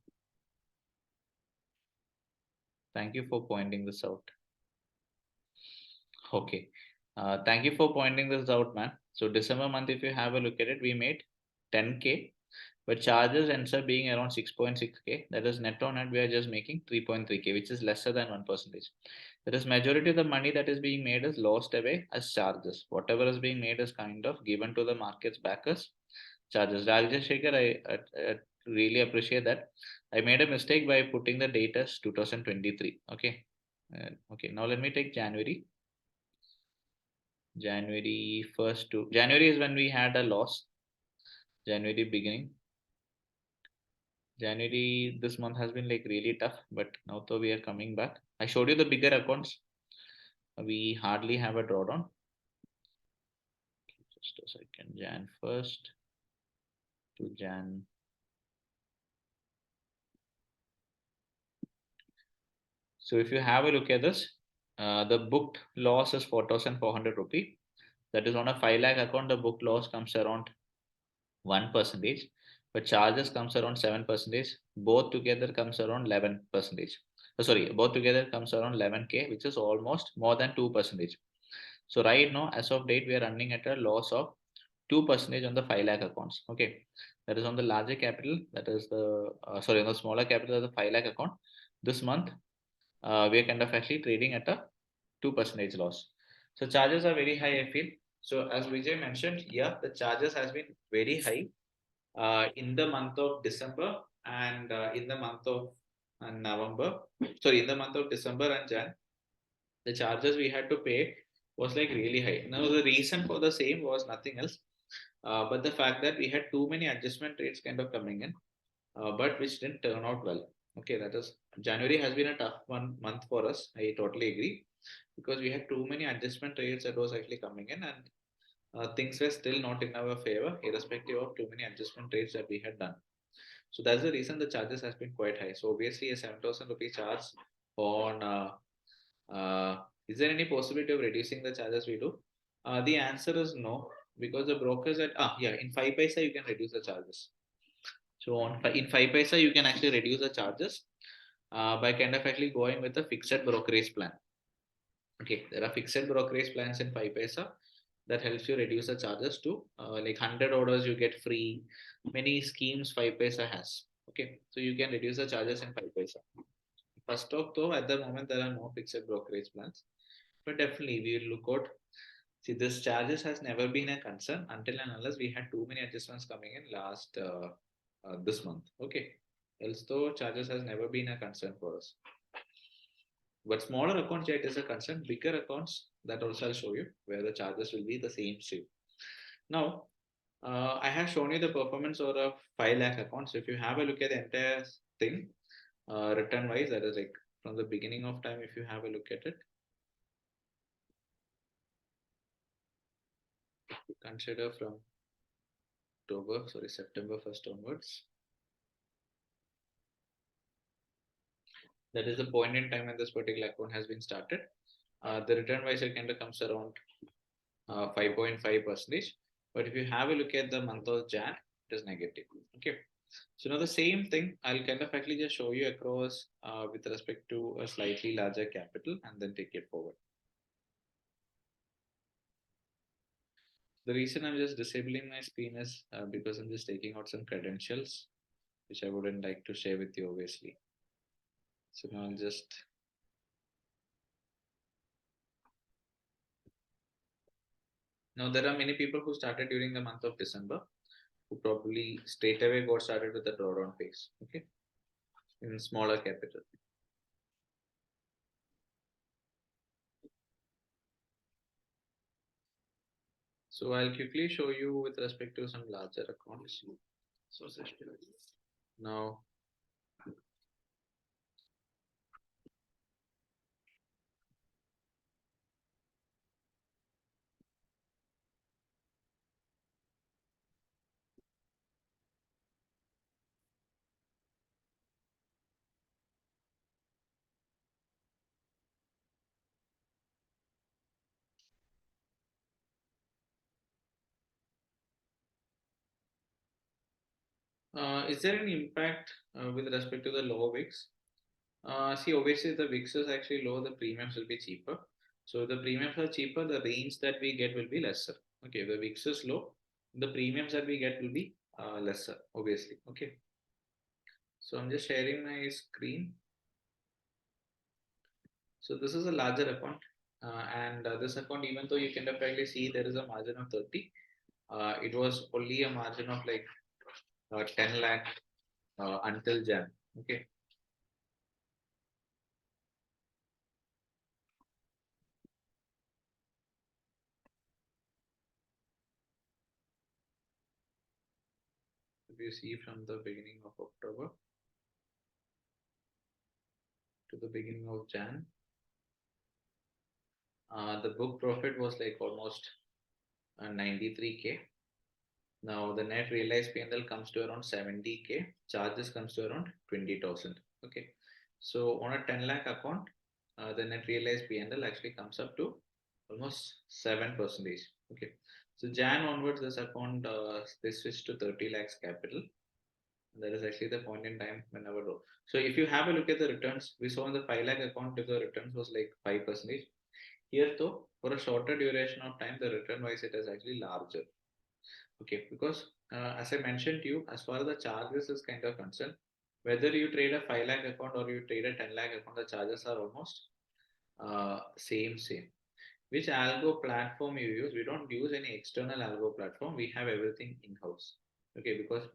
Thank you for pointing this out. Okay. Thank you for pointing this out, man. So December month, if you have a look at it, we made 10K, but charges ends up being around 6.6K. That is net on net, we are just making 3.3K, which is lesser than 1%. That is majority of the money that is being made is lost away as charges. Whatever is being made is kind of given to the markets back as charges. Rajesh, I really appreciate that. I made a mistake by putting the date as 2023. Okay. Okay. Now let me take January. January 1st to January is when we had a loss. January beginning. January this month has been like really tough, but now though we are coming back. I showed you the bigger accounts. We hardly have a drawdown. Just a second. Jan 1st to Jan. So if you have a look at this, the booked loss is 4,400 rupee. That is on a 5 lakh account. The book loss comes around 1%, but charges comes around 7%. Both together comes around 11%. Sorry, both together comes around 11K, which is almost more than 2%. So right now, as of date, we are running at a loss of 2% on the 5 lakh accounts. Okay, that is on the larger capital. That is the sorry, on the smaller capital, the 5 lakh account. This month, we are kind of actually trading at a 2% loss. So charges are very high, I feel. So as Vijay mentioned, yeah, the charges has been very high in the month of December and in the month of November. Sorry, in the month of December and Jan, the charges we had to pay was like really high. Now the reason for the same was nothing else, but the fact that we had too many adjustment rates kind of coming in, but which didn't turn out well. Okay, that is January has been a tough one month for us. I totally agree because we had too many adjustment rates that was actually coming in, and things were still not in our favor, irrespective of too many adjustment rates that we had done. So that's the reason the charges has been quite high. So obviously a 7,000 rupee charge on. Is there any possibility of reducing the charges we do? The answer is no, because the brokers at yeah, in 5 paisa you can reduce the charges. So in 5 paisa you can actually reduce the charges by kind of actually going with a fixed brokerage plan. Okay, there are fixed brokerage plans in 5 paisa that helps you reduce the charges to like 100 orders you get free. Many schemes 5 paisa has. Okay, so you can reduce the charges in 5 paisa. First off, though, at the moment there are no fixed brokerage plans, but definitely we will look out. See, this charges has never been a concern until and unless we had too many adjustments coming in last this month. Okay, else though charges has never been a concern for us. But smaller accounts, yeah, it is a concern. Bigger accounts, that also I'll show you where the charges will be the same shape. Now, I have shown you the performance of a 5 lakh account. So if you have a look at the entire thing, return wise, that is like from the beginning of time, if you have a look at it, consider from October, sorry, September 1st onwards. That is the point in time when this particular account has been started. The return wise it kind of comes around 5.5%. But if you have a look at the month of Jan, it is negative. Okay. So now the same thing, I'll kind of actually just show you across with respect to a slightly larger capital and then take it forward. The reason I'm just disabling my screen is because I'm just taking out some credentials, which I wouldn't like to share with you, obviously. So now I'll just now there are many people who started during the month of December who probably straight away got started with the drawdown phase. Okay, in smaller capital. So I'll quickly show you with respect to some larger accounts. So now Is there any impact with respect to the low VIX? See, obviously the VIX is actually low, the premiums will be cheaper. So the premiums are cheaper, the range that we get will be lesser. Okay, the VIX is low, the premiums that we get will be lesser, obviously. Okay. So I'm just sharing my screen. So this is a larger account, and this account, even though you can definitely see there is a margin of 30, it was only a margin of like 10 lakh until Jan. Okay. If you see from the beginning of October to the beginning of Jan, the book profit was like almost 93K. Now the net realized P&L comes to around 70K. Charges comes to around 20,000. Okay. So on a 10 lakh account, the net realized P&L actually comes up to almost 7%. Okay. So Jan onwards, this account they switched to 30 lakhs capital. That is actually the point in time whenever low. So if you have a look at the returns, we saw in the 5 lakh account, the returns was like 5%. Here though, for a shorter duration of time, the return wise it is actually larger. Okay, because as I mentioned to you, as far as the charges is kind of concerned, whether you trade a 5 lakh account or you trade a 10 lakh account, the charges are almost same. Which algo platform you use? We don't use any external algo platform. We have everything in house. Okay, because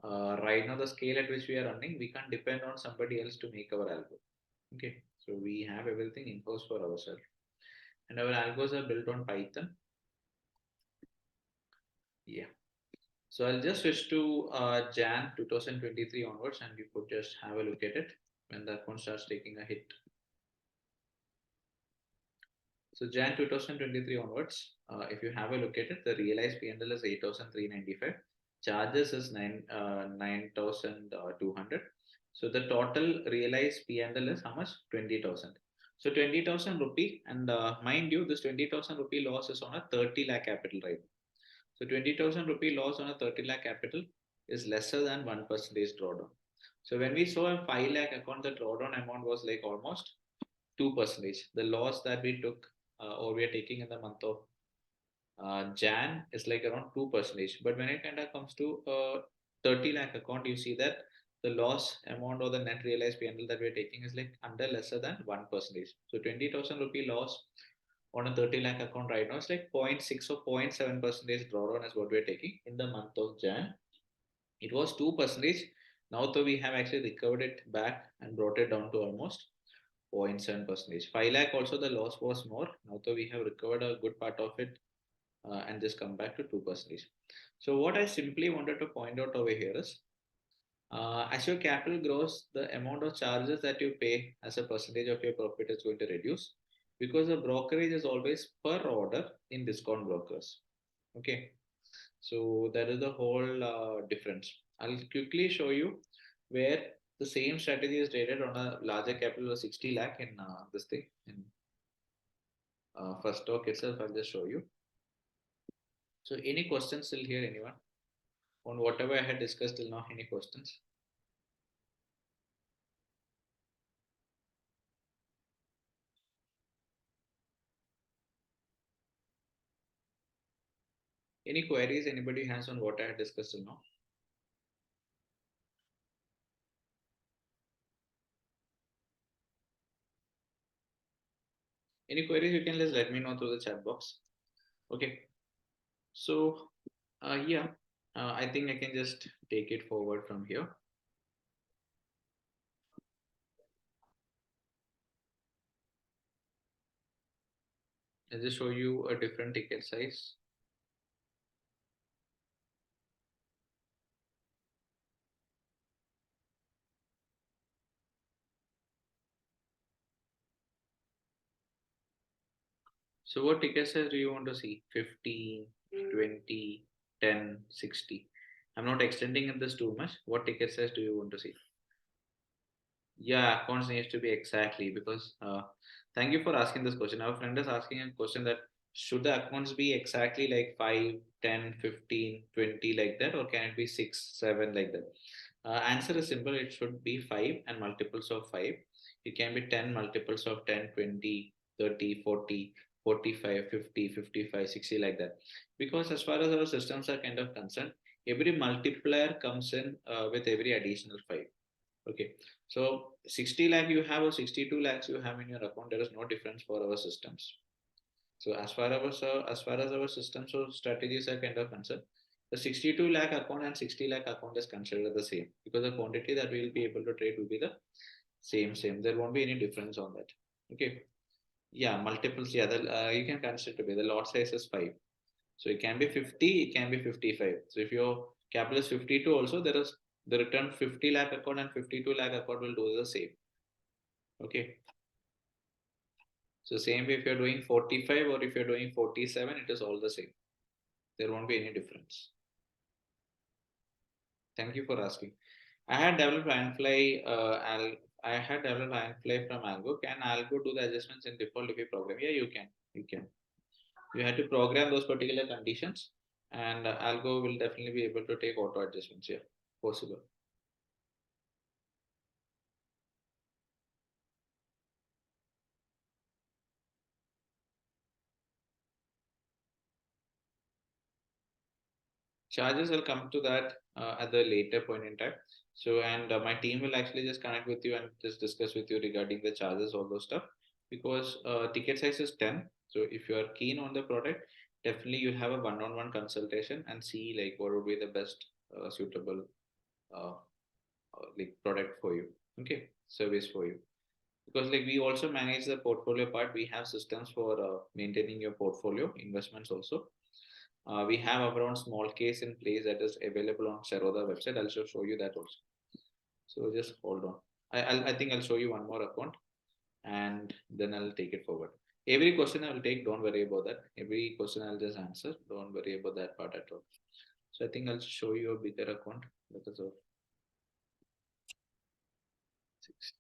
right now the scale at which we are running, we can't depend on somebody else to make our algo. Okay, so we have everything in house for ourselves, and our algos are built on Python. Yeah. So I'll just switch to Jan 2023 onwards, and you could just have a look at it when the account starts taking a hit. So Jan 2023 onwards, if you have a look at it, the realized P&L is 8,395. Charges is 9,200. So the total realized P&L is how much? 20,000. So 20,000 rupee, and mind you, this 20,000 rupee loss is on a 30 lakh capital, right? So 20,000 rupee loss on a 30 lakh capital is lesser than 1% drawdown. So when we saw a 5 lakh account, the drawdown amount was like almost 2%. The loss that we took or we are taking in the month of Jan is like around 2%. But when it kind of comes to 30 lakh account, you see that the loss amount or the net realized P&L that we're taking is like under lesser than 1%. So 20,000 rupee loss on a 30 lakh account right now, it's like 0.6 or 0.7% drawdown is what we're taking in the month of Jan. It was 2%. Now, though, we have actually recovered it back and brought it down to almost 0.7%. 5 lakh also the loss was more. Now, though, we have recovered a good part of it and just come back to 2%. So, what I simply wanted to point out over here is as your capital grows, the amount of charges that you pay as a percentage of your profit is going to reduce because the brokerage is always per order in discount brokers. Okay, so that is the whole difference. I'll quickly show you where the same strategy is traded on a larger capital of 60 lakh in this thing. In first stock itself, I'll just show you. So, any questions still here, anyone? On whatever I had discussed till now, any questions? Any queries anybody has on what I had discussed till now? Any queries, you can just let me know through the chat box. Okay. So, yeah, I think I can just take it forward from here. I'll just show you a different ticket size. So what ticket size do you want to see? 15, 20, 10, 60. I'm not extending this too much. What ticket size do you want to see? Yeah, accounts needs to be exactly because thank you for asking this question. Our friend is asking a question that should the accounts be exactly like 5, 10, 15, 20 like that, or can it be 6, 7 like that? Answer is simple. It should be 5 and multiples of 5. It can be 10 multiples of 10, 20, 30, 40, 45, 50, 55, 60 like that. Because as far as our systems are kind of concerned, every multiplier comes in with every additional 5. Okay. So 60 lakh you have or 62 lakhs you have in your account, there is no difference for our systems. So as far as our systems or strategies are kind of concerned, the 62 lakh account and 60 lakh account is considered the same because the quantity that we will be able to trade will be the same. There won't be any difference on that. Okay. Yeah, multiples. Yeah, you can consider to be the lot size is 5. So it can be 50, it can be 55. So if your capital is 52, also there is the return 50 lakh account and 52 lakh account will do the same. Okay. So same way if you're doing 45 or if you're doing 47, it is all the same. There won't be any difference. Thank you for asking. I had developed Ironfly. I had developed Ironfly from Algo. Can Algo do the adjustments in default if you program? Yeah, you can. You can. You had to program those particular conditions, and Algo will definitely be able to take auto adjustments. Yeah, possible. Charges, will come to that at the later point in time. So, and my team will actually just connect with you and just discuss with you regarding the charges, all those stuff, because ticket size is 10. So, if you are keen on the product, definitely you have a one-on-one consultation and see like what would be the best suitable uh, like product for you. Okay, service for you. Because like we also manage the portfolio part, we have systems for maintaining your portfolio investments also. We have our own small case in place that is available on Seroda website. I'll just show you that also. So just hold on. I think I'll show you one more account and then I'll take it forward. Every question I'll take, don't worry about that. Every question I'll just answer. Don't worry about that part at all. So I think I'll show you a bigger account because of 6.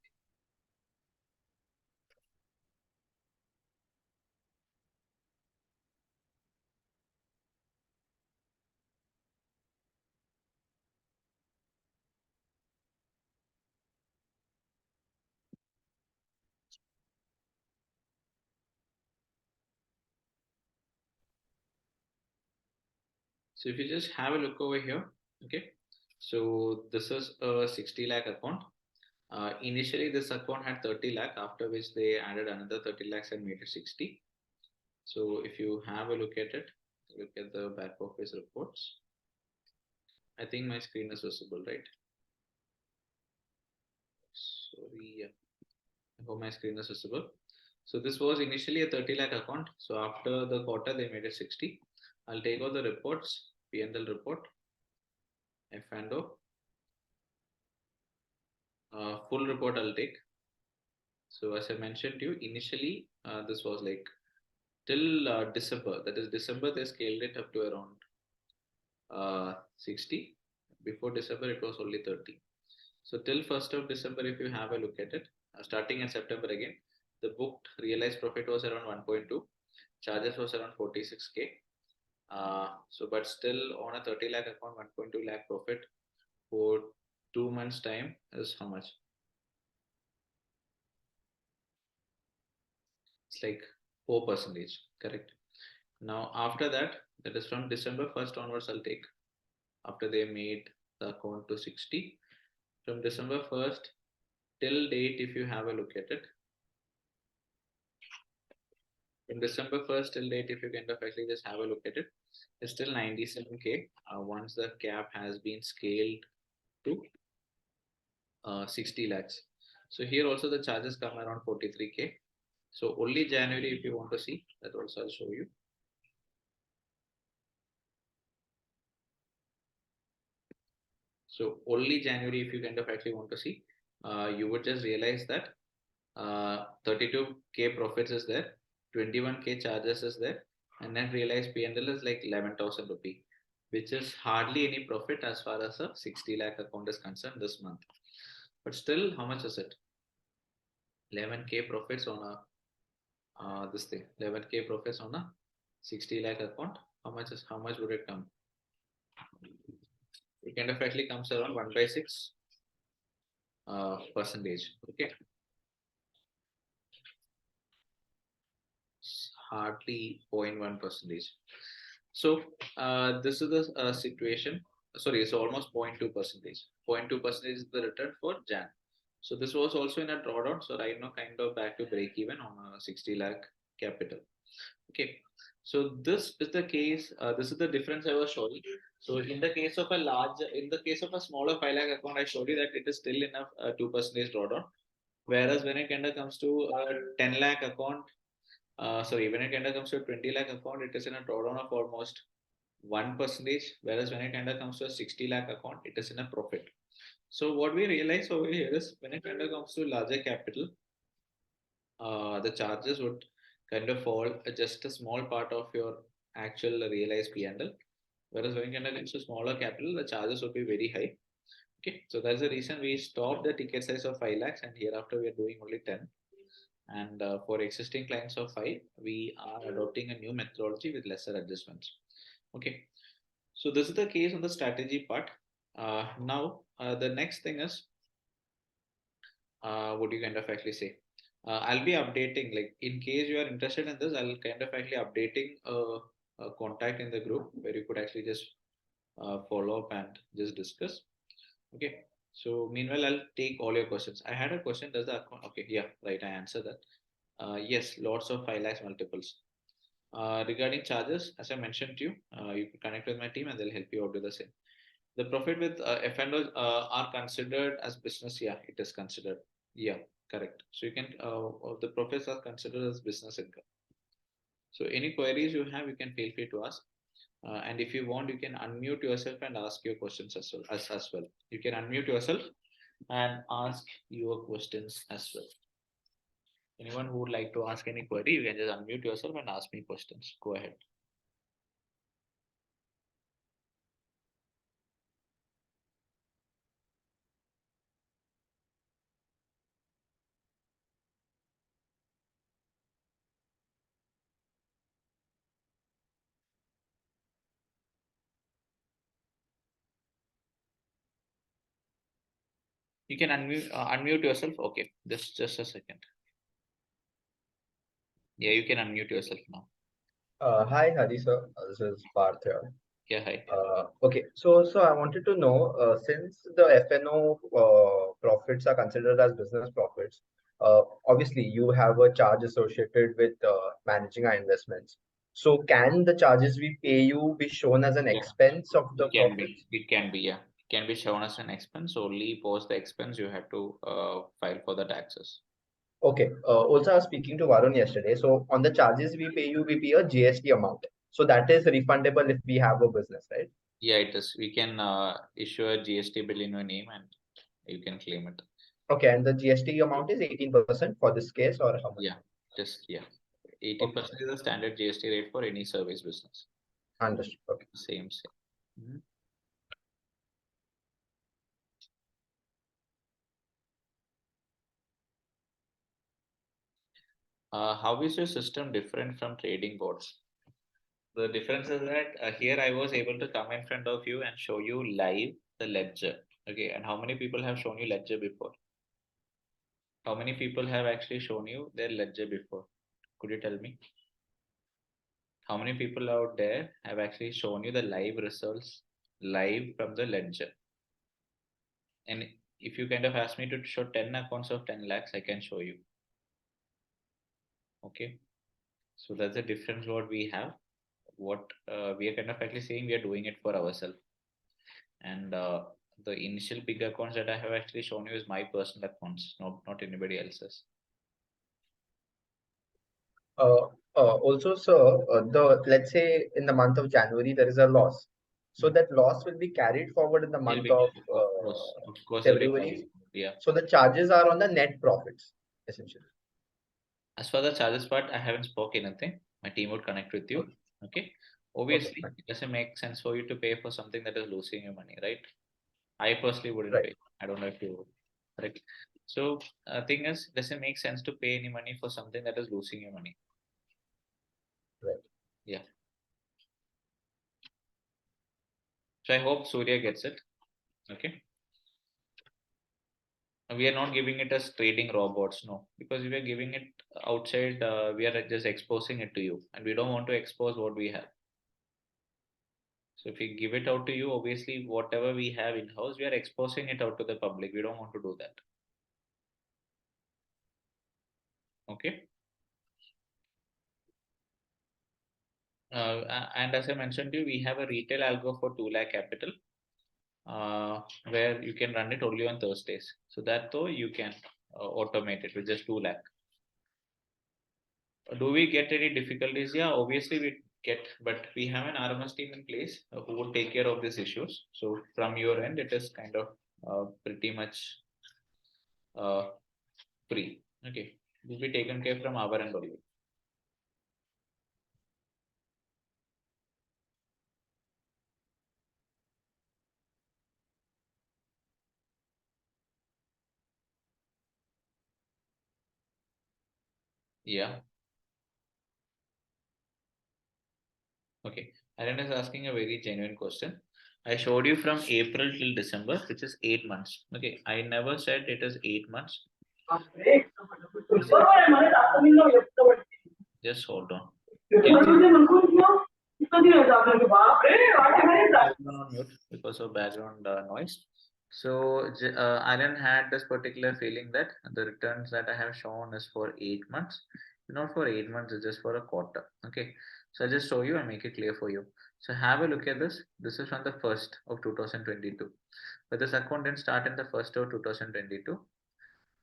So if you just have a look over here, okay. So this is a 60 lakh account. Initially, this account had 30 lakh, after which they added another 30 lakhs and made it 60. So if you have a look at it, look at the back office reports. I think my screen is visible, right? Sorry, yeah. I hope my screen is visible. So this was initially a 30 lakh account. So after the quarter, they made it 60. I'll take all the reports, P&L report, F&O, full report I'll take. So as I mentioned to you, initially this was like till December. That is December, they scaled it up to around 60. Before December, it was only 30. So till 1st of December, if you have a look at it, starting in September again, the booked realized profit was around 1.2, charges was around 46K. So, but still on a 30 lakh account, 1.2 lakh profit for 2 months' time is how much? It's like 4%, correct? Now, after that, that is from December 1st onwards, I'll take after they made the account to 60. From December 1st till date, if you have a look at it, from December 1st till date, if you kind of actually just have a look at it, it's still 97K. Once the cap has been scaled to 60 lakhs. So here also the charges come around 43K. So only January, if you want to see, that also I'll show you. So only January, if you kind of actually want to see, you would just realize that 32K profits is there, 21K charges is there, and then realized P&L is like 11,000 rupee, which is hardly any profit as far as a 60 lakh account is concerned this month. But still, how much is it? 11K profits on a this thing, 11K profits on a 60 lakh account, how much would it come? It kind of actually comes around 1 by 6 percentage. Okay, hardly 0.1 percentage. So this is the situation. Sorry, it's almost 0.2 percentage. 0.2 percentage is the return for Jan. So this was also in a drawdown. So right now, kind of back to break even on a 60 lakh capital. Okay. So this is the case. This is the difference I was showing. So in the case of in the case of a smaller 5 lakh account, I showed you that it is still enough 2 percentage drawdown. Whereas when it kind of comes to a 10 lakh account, sorry, when it kind of comes to a 20 lakh account, it is in a drawdown of almost 1 percentage. Whereas when it kind of comes to a 60 lakh account, it is in a profit. So what we realize over here is when it kind of comes to larger capital, the charges would kind of fall just a small part of your actual realized P&L. Whereas when it kind of comes to smaller capital, the charges would be very high. Okay, so that's the reason we stopped the ticket size of 5 lakhs and hereafter we are doing only 10. And for existing clients of 5, we are adopting a new methodology with lesser adjustments. Okay, so this is the case on the strategy part. Now, the next thing is what do you kind of actually say? I'll be updating, like in case you are interested in this, I'll kind of actually updating a contact in the group where you could actually just follow up and just discuss. Okay. So meanwhile, I'll take all your questions. I had a question. Does the account? Okay. Yeah. Right. I answered that. Yes. Lots of 5 lakhs multiples. Regarding charges, as I mentioned to you, you can connect with my team and they'll help you out with the same. The profit with F&O are considered as business. Yeah, it is considered. Yeah, correct. So you can the profits are considered as business income. So any queries you have, you can feel free to ask. And if you want, you can unmute yourself and ask your questions as well. You can unmute yourself and ask your questions as well. Anyone who would like to ask any query, you can just unmute yourself and ask me questions. Go ahead. You can unmute yourself. Okay, just a second. Yeah, you can unmute yourself now. Hi, Hari sir. This is Parth here. Yeah, hi. Okay, so I wanted to know since the FNO profits are considered as business profits, obviously you have a charge associated with managing our investments. So can the charges we pay you be shown as an Yeah, expense of the it can be. profits? It can be. Yeah, it can be shown as an expense. Only post the expense you have to file for the taxes. Okay. Also, I was speaking to Varun yesterday. So on the charges we pay you, we pay a GST amount. So that is refundable if we have a business, right? Yeah, it is. We can issue a GST bill in your name and you can claim it. Okay, and the GST amount is 18% for this case, or how much? Yeah, just yeah. Okay, 18% is the standard GST rate for any service business. understood. Okay. Same. Mhm. How is your system different from trading boards? The difference is that here I was able to come in front of you and show you live the ledger. Okay, and how many people have shown you ledger before? How many people have actually shown you their ledger before? Could you tell me? How many people out there have actually shown you the live results live from the ledger? And if you kind of ask me to show 10 accounts of 10 lakhs, I can show you. Okay. So that's the difference what we have. What we are kind of actually saying we are doing it for ourselves. And the initial big accounts that I have actually shown you is my personal accounts, not anybody else's. Uh, Also, sir, let's say in the month of January there is a loss, so Mhm. that loss will be carried forward in the They'll month be, of of course, they'll be February. carried. Yeah. So the charges are on the net profits, essentially. As for the charges part, I haven't spoken anything. My team would connect with you. Okay, Okay. okay, Obviously, fine. it doesn't make sense for you to pay for something that is losing your money, right? I personally wouldn't Right, pay. I don't know if you would. Correct. So, thing is, doesn't make sense to pay any money for something that is losing your money. right. Yeah. So I hope Surya gets it. Okay. We are not giving it as trading robots, no, because if we are giving it outside, we are just exposing it to you, and we don't want to expose what we have. So if we give it out to you, obviously, whatever we have in house, we are exposing it out to the public. We don't want to do that. Okay. And as I mentioned to you, we have a retail algo for 2 lakh capital, where you can run it only on Thursdays. So that though you can automate it with just 2 lakh. Do we get any difficulties? Yeah, obviously we get, but we have an RMS team in place who will take care of these issues. So from your end, it is kind of pretty much uh, free. Okay, will be taken care from our end only. Yeah. Okay. Aaron is asking a very genuine question. I showed you from April till December, which is 8 months. Okay. I never said it is 8 months. Just hold on. Because of background noise. So Alan had this particular feeling that the returns that I have shown is for 8 months, not for 8 months, it's just for a quarter. Okay, so I'll just show you and make it clear for you. So have a look at this. This is from the 1st of 2022. But this account didn't start in the 1st of 2022.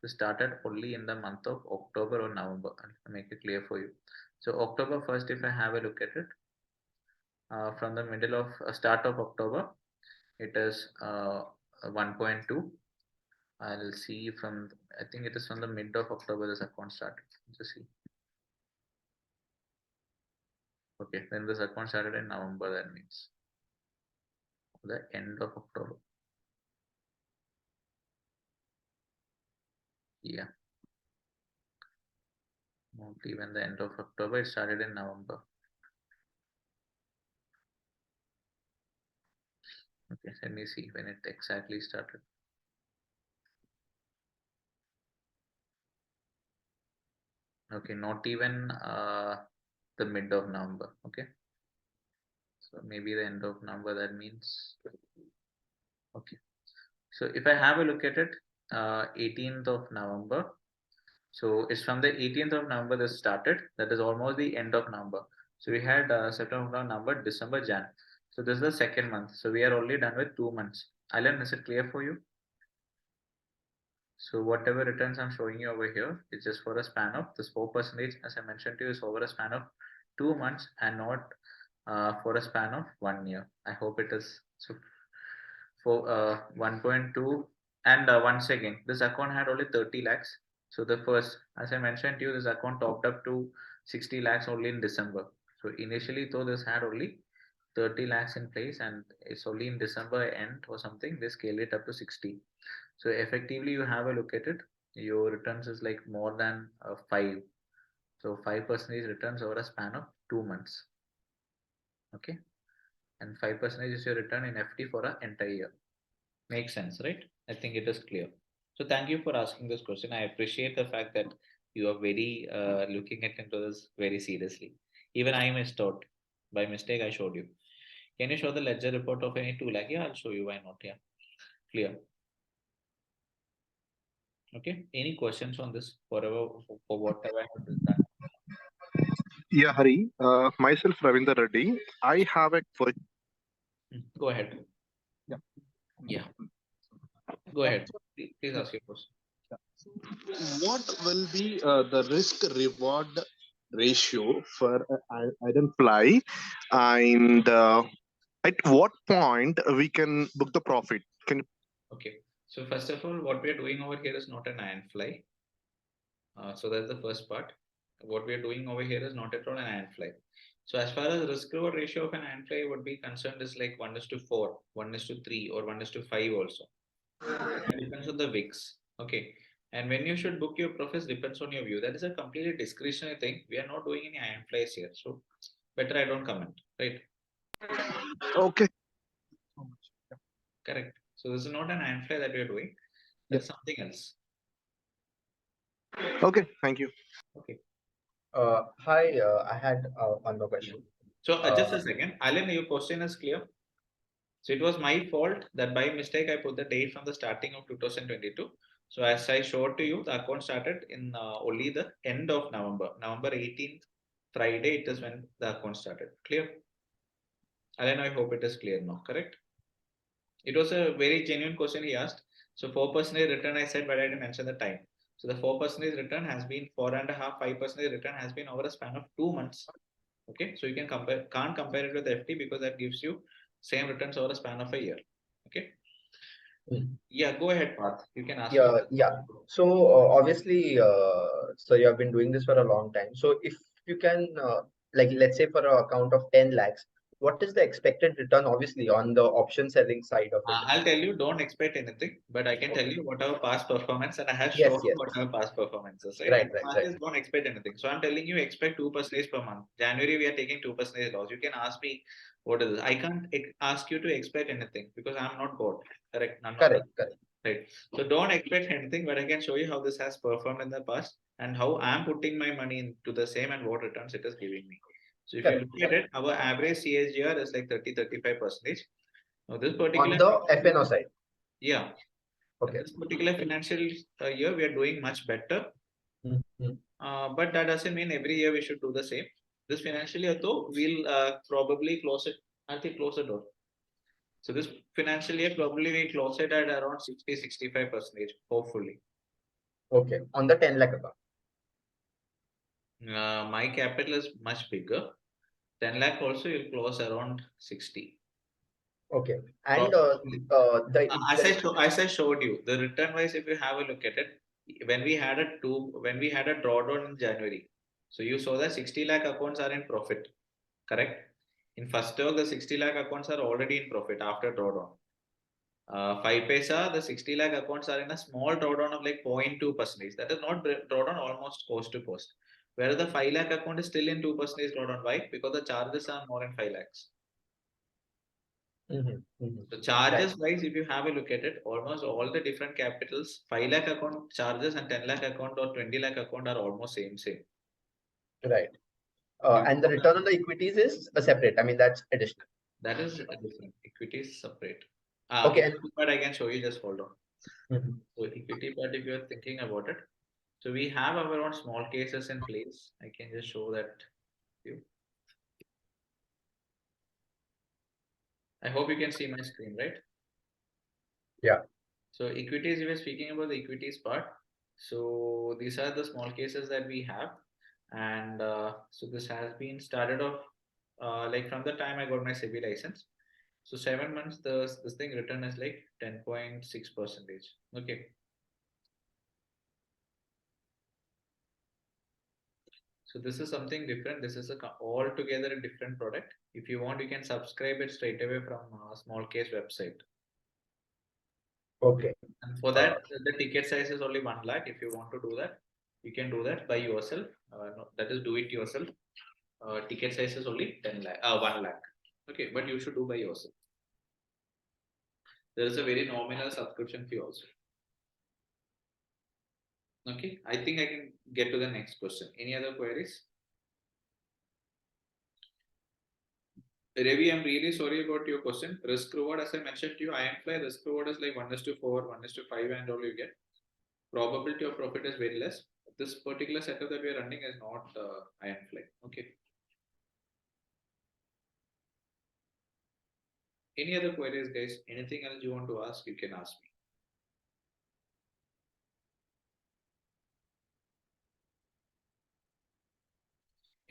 It started only in the month of October or November. I'll make it clear for you. So October 1st, if I have a look at it, from the middle of start of October, it is 1.2. I'll see from, I think it is from the mid of October this account started. Just see. Okay, then this account started in November, that means the end of October. Yeah. Not even the end of October, it started in November. Okay, let me see when it exactly started. Okay, not even the mid of November. Okay, so maybe the end of November, that means, okay. So if I have a look at it, 18th of November. So it's from the 18th of November this started. That is almost the end of November. So we had September, November, December, Jan. So this is the second month. So we are only done with 2 months. Alan, is it clear for you? So whatever returns I'm showing you over here is just for a span of this 4%, as I mentioned to you, is over a span of 2 months and not for a span of 1 year. I hope it is. So for 1.2, and once again, this account had only 30 lakhs. So the first, as I mentioned to you, this account topped up to 60 lakhs only in December. So initially, though, this had only 30 lakhs in place, and it's only in December end or something, they scale it up to 60. So effectively, you have a look at it, your returns is like more than 5. So 5% returns over a span of 2 months. Okay, and 5% is your return in FD for an entire year. Makes sense, right? I think it is clear. So thank you for asking this question. I appreciate the fact that you are very looking at into this very seriously. Even I missed out. By mistake, I showed you. Can you show the ledger report of any 2 lakh? Yeah, I'll show you. Why not? Yeah, clear. Okay. Any questions on this? For whatever I have done. Yeah, Hari. Myself, Ravinder Reddy. I have a question. Go ahead. Yeah. Yeah. Go ahead. Please ask your question. What will be the risk reward ratio for iron fly, and at what point we can book the profit? Can you? Okay. So first of all, what we are doing over here is not an iron fly. So that's the first part. What we are doing over here is not at all an iron fly. So as far as risk reward ratio of an iron fly would be concerned is like 1:4, 1:3, or 1:5 also. It depends on the VIX. Okay. And when you should book your profits depends on your view. That is a completely discretionary thing. We are not doing any iron flies here. So better I don't comment, right? Okay. Correct. So this is not an iron fly that we are doing. That's something else. Okay, thank you. Okay. Hi, I had one more question. So just a second, Alan, your question is clear. So it was my fault that by mistake I put the date from the starting of 2022. So as I showed to you, the account started in only the end of November. November 18th, Friday, it is when the account started. Clear? Alan, I hope it is clear now, correct? It was a very genuine question he asked. So 4% return I said, but I didn't mention the time. So the 4% return has been 4.5, 5% return has been over a span of 2 months. Okay, so you can't compare it with FD because that gives you same returns over a span of a year. Okay. Yeah, go ahead, Parth. You can ask me. Yeah. So obviously, so you have been doing this for a long time. So if you can, like, let's say for an account of 10 lakhs, what is the expected return, obviously, on the option selling side of it? I'll tell you, don't expect anything, but I can tell you what our past performance, and I have Yes, shown yes. what our past performances, right? Right, And right, Mark right. is don't expect anything. So I'm telling you, expect 2% per month. January we are taking 2% loss. You can ask me what is this. I can't ask you to expect anything because I'm not God. Correct? I'm not. Correct, correct. Right. So don't expect anything, but I can show you how this has performed in the past and how I'm putting my money into the same and what returns it is giving me. So if you Correct. look at it, our average CAGR is like 30-35%. Now this On particular, the FNO side. yeah, and Okay. this particular financial year we are doing much better. Mhm. But that doesn't mean every year we should do the same. This financial year though, we'll probably close it. I think close the door. So this financial year probably we close it at around 60-65%, hopefully. Okay. On the 10 lakh account. My capital is much bigger. 10 lakh also you'll close around 60. Okay. And Probably. As the as I showed you, the return wise, if you have a look at it, when we had a drawdown in January, so you saw that 60 lakh accounts are in profit, correct? In first term, the 60 lakh accounts are already in profit after drawdown. 5 paisa, the 60 lakh accounts are in a small drawdown of like 0.2%. That is not drawdown, almost cost to cost. Whereas the 5 lakh account is still in 2% drawdown. Why? Because the charges are more than 5 lakhs. So charges wise, if you have a look at it, almost all the different capitals, 5 lakh account charges and 10 lakh account or 20 lakh account are almost same. right. You, And the return on the equities is separate. I mean, that's additional. that is different. Equity is separate. Okay. And Equity part I can show you. Just hold on. Mhm. So equity part, if you are thinking about it, so we have our own small cases in place. I can just show that to you. I hope you can see my screen, right? Yeah. So equities, we were speaking about the equities part. So these are the small cases that we have. And so this has been started off like from the time I got my CB license. So 7 months, this thing return is like 10.6%. Okay. So this is something different. This is a altogether a different product. If you want, you can subscribe it straight away from small case website. Okay. And for that, the ticket size is only 1 lakh. If you want to do that, you can do that by yourself. No, that is do it yourself. Ticket size is only 10 lakh, 1 lakh. Okay, but you should do by yourself. There is a very nominal subscription fee also. Okay, I think I can get to the next question. Any other queries? Ravi, I'm really sorry about your question. Risk reward, as I mentioned to you, Ironfly risk reward is like 1:4, 1:5, and all you get. Probability of profit is very less. This particular setup that we are running is not Ironfly. Okay. Any other queries, guys? Anything else you want to ask, you can ask me.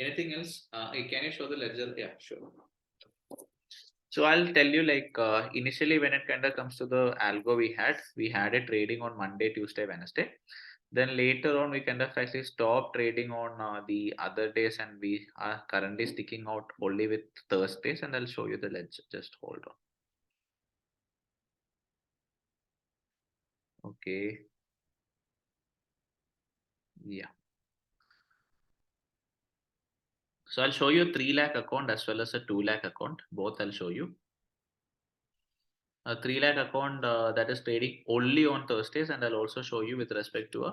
Anything else? Can you show the ledger? Yeah, sure. So I'll tell you like initially when it kind of comes to the algo we had it trading on Monday, Tuesday, Wednesday. Then later on we kind of actually stopped trading on the other days and we are currently sticking out only with Thursdays and I'll show you the ledger. Just hold on. Okay. Yeah. So I'll show you 3 lakh account as well as a 2 lakh account. Both I'll show you. a 3 lakh account that is trading only on Thursdays, and I'll also show you with respect to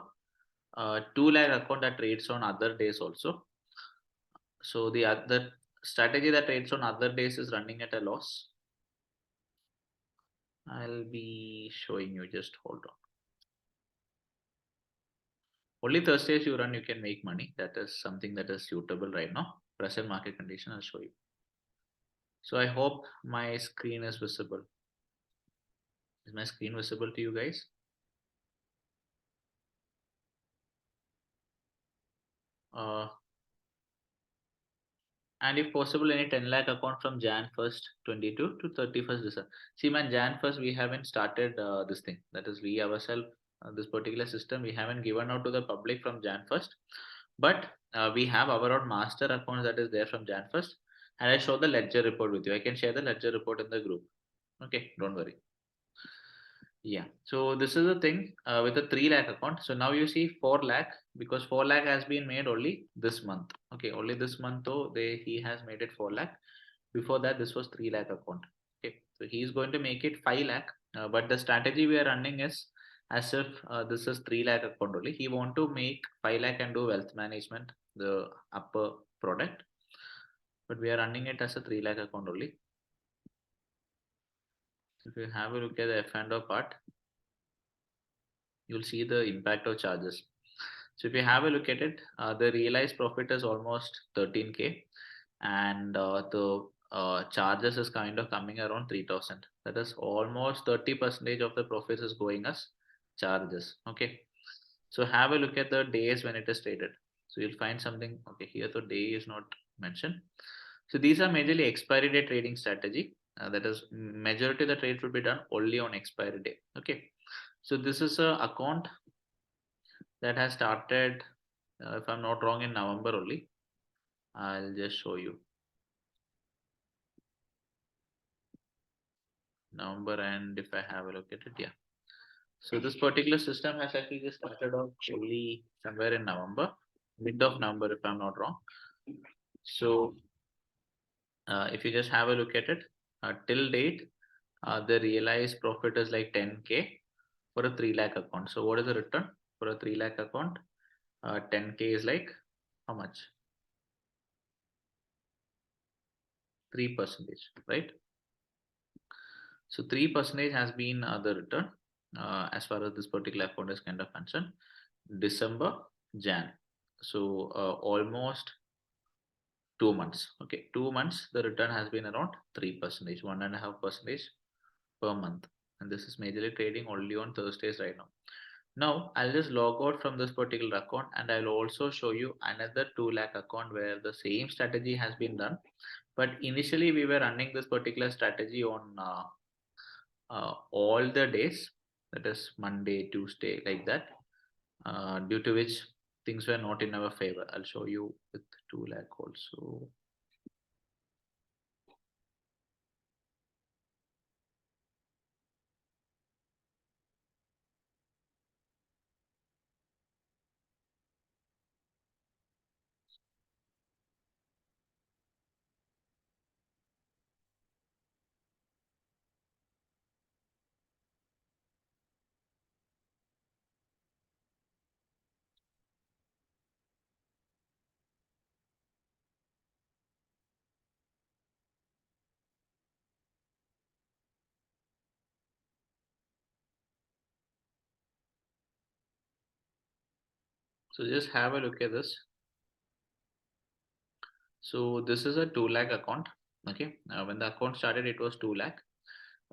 a 2 lakh account that trades on other days also. So the other strategy that trades on other days is running at a loss. I'll be showing you, just hold on. Only Thursdays you run, you can make money. That is something that is suitable right now. Present market condition, I'll show you. So I hope my screen is visible. Is my screen visible to you guys? And if possible, any 10 lakh account from Jan 1st, 22 to 31st December. See, man, Jan 1st, we haven't started this thing. That is, we ourselves, this particular system, we haven't given out to the public from Jan 1st. But we have our own master accounts that is there from Jan 1st. And I show the ledger report with you. I can share the ledger report in the group. Okay, don't worry. Yeah, so this is the thing with a 3 lakh account. So now you see 4 lakh, because 4 lakh has been made only this month. Okay, only this month though he has made it 4 lakh. Before that, this was 3 lakh account. Okay, so he is going to make it 5 lakh. But the strategy we are running is as if this is 3 lakh account only. He want to make 5 lakh and do wealth management, the upper product. But we are running it as a 3 lakh account only. If you have a look at the F&O part, you'll see the impact of charges. So if you have a look at it, the realized profit is almost 13K, and the charges is kind of coming around 3,000. That is almost 30% of the profits is going as charges. Okay. So have a look at the days when it is traded. So you'll find something. Okay, here the day is not mentioned. So these are majorly expiry day trading strategy. That is, majority of the trades will be done only on expiry day. Okay. So this is a account that has started, if I'm not wrong, in November only. I'll just show you. November, and if I have a look at it, yeah. So this particular system has actually just started off only somewhere in November, mid of November, if I'm not wrong. So if you just have a look at it, till date, the realized profit is like 10K for a 3 lakh account. So what is the return for a 3 lakh account? 10K is like how much? 3%, right? So 3% has been the return as far as this particular account is kind of concerned. December, Jan. So almost 2 months. Okay, 2 months, the return has been around 3%, 1.5% per month. And this is majorly trading only on Thursdays right now. Now I'll just log out from this particular account, and I'll also show you another 2 lakh account where the same strategy has been done. But initially we were running this particular strategy on all the days, that is Monday, Tuesday, like that, due to which things were not in our favor. I'll show you with 2 lakh also. So just have a look at this. So this is a 2 lakh account. Okay, when the account started, it was 2 lakh.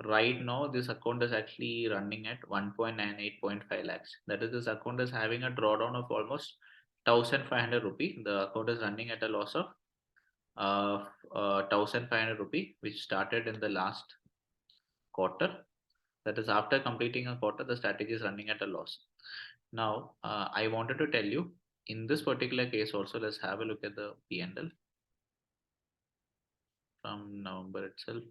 Right now, this account is actually running at 1.98.5 lakhs. That is, this account is having a drawdown of almost 1,500 rupee. The account is running at a loss of 1,500 rupee, which started in the last quarter. That is, after completing a quarter, the strategy is running at a loss. Now, I wanted to tell you, in this particular case also, let's have a look at the P&L from November itself.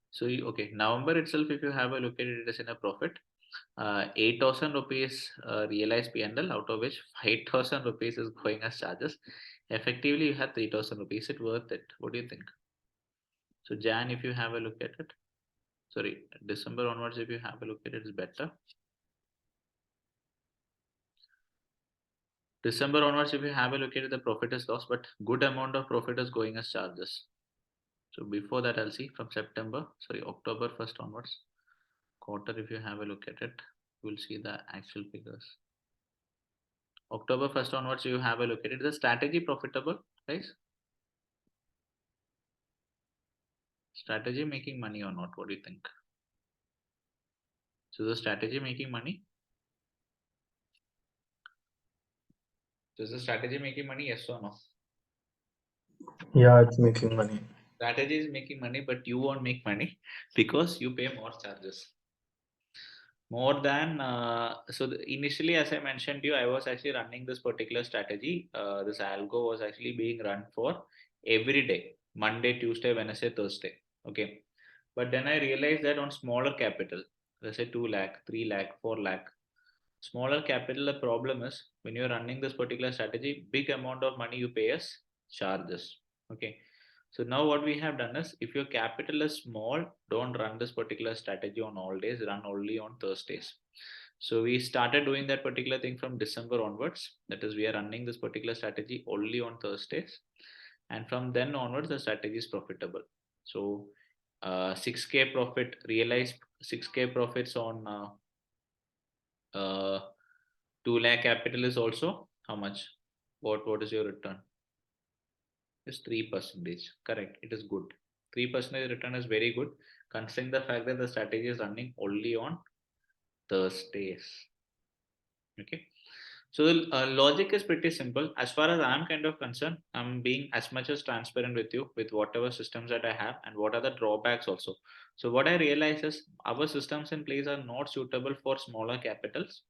So, okay, November itself, if you have a look at it, it is in a profit. 8,000 rupees realized P&L, out of which 5,000 rupees is going as charges. Effectively, you have 3,000 rupees. Is it worth it? What do you think? So Jan, if you have a look at it, sorry, December onwards, if you have a look at it, it's better. December onwards, if you have a look at it, the profit is lost, but good amount of profit is going as charges. So before that, I'll see from September, sorry, October 1st onwards, quarter, if you have a look at it, you will see the actual figures. October 1st onwards, you have a look at it. The strategy profitable, guys? Strategy making money or not? What do you think? So the strategy making money? So is the strategy making money? Yes or no? Yeah, it's making money. Strategy is making money, but you won't make money because you pay more charges. More than initially, as I mentioned to you, I was actually running this particular strategy. This algo was actually being run for every day, Monday, Tuesday, Wednesday, Thursday. Okay, but then I realized that on smaller capital, let's say 2 lakh, 3 lakh, 4 lakh, smaller capital, the problem is when you're running this particular strategy, big amount of money you pay as charges. Okay. So now what we have done is if your capital is small, don't run this particular strategy on all days, run only on Thursdays. So we started doing that particular thing from December onwards. That is, we are running this particular strategy only on Thursdays. And from then onwards, the strategy is profitable. So 6K profit, realized 6K profits on 2 lakh capital is also how much? What is your return? It's 3%. Correct. It is good. 3% return is very good, considering the fact that the strategy is running only on Thursdays. Okay. So the logic is pretty simple. As far as I'm kind of concerned, I'm being as much as transparent with you with whatever systems that I have and what are the drawbacks also. So what I realize is our systems in place are not suitable for smaller capitals.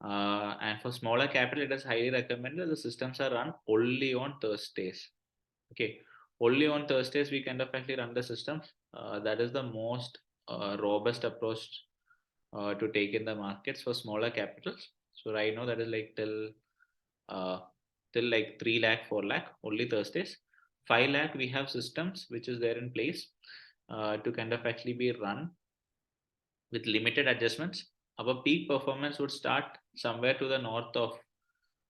And for smaller capital, it is highly recommended the systems are run only on Thursdays. Okay, only on Thursdays we kind of actually run the systems. That is the most robust approach to take in the markets for smaller capitals. So right now that is like uh, till like 3 lakh, 4 lakh, only Thursdays. 5 lakh we have systems which is there in place to kind of actually be run with limited adjustments. Our peak performance would start somewhere to the north of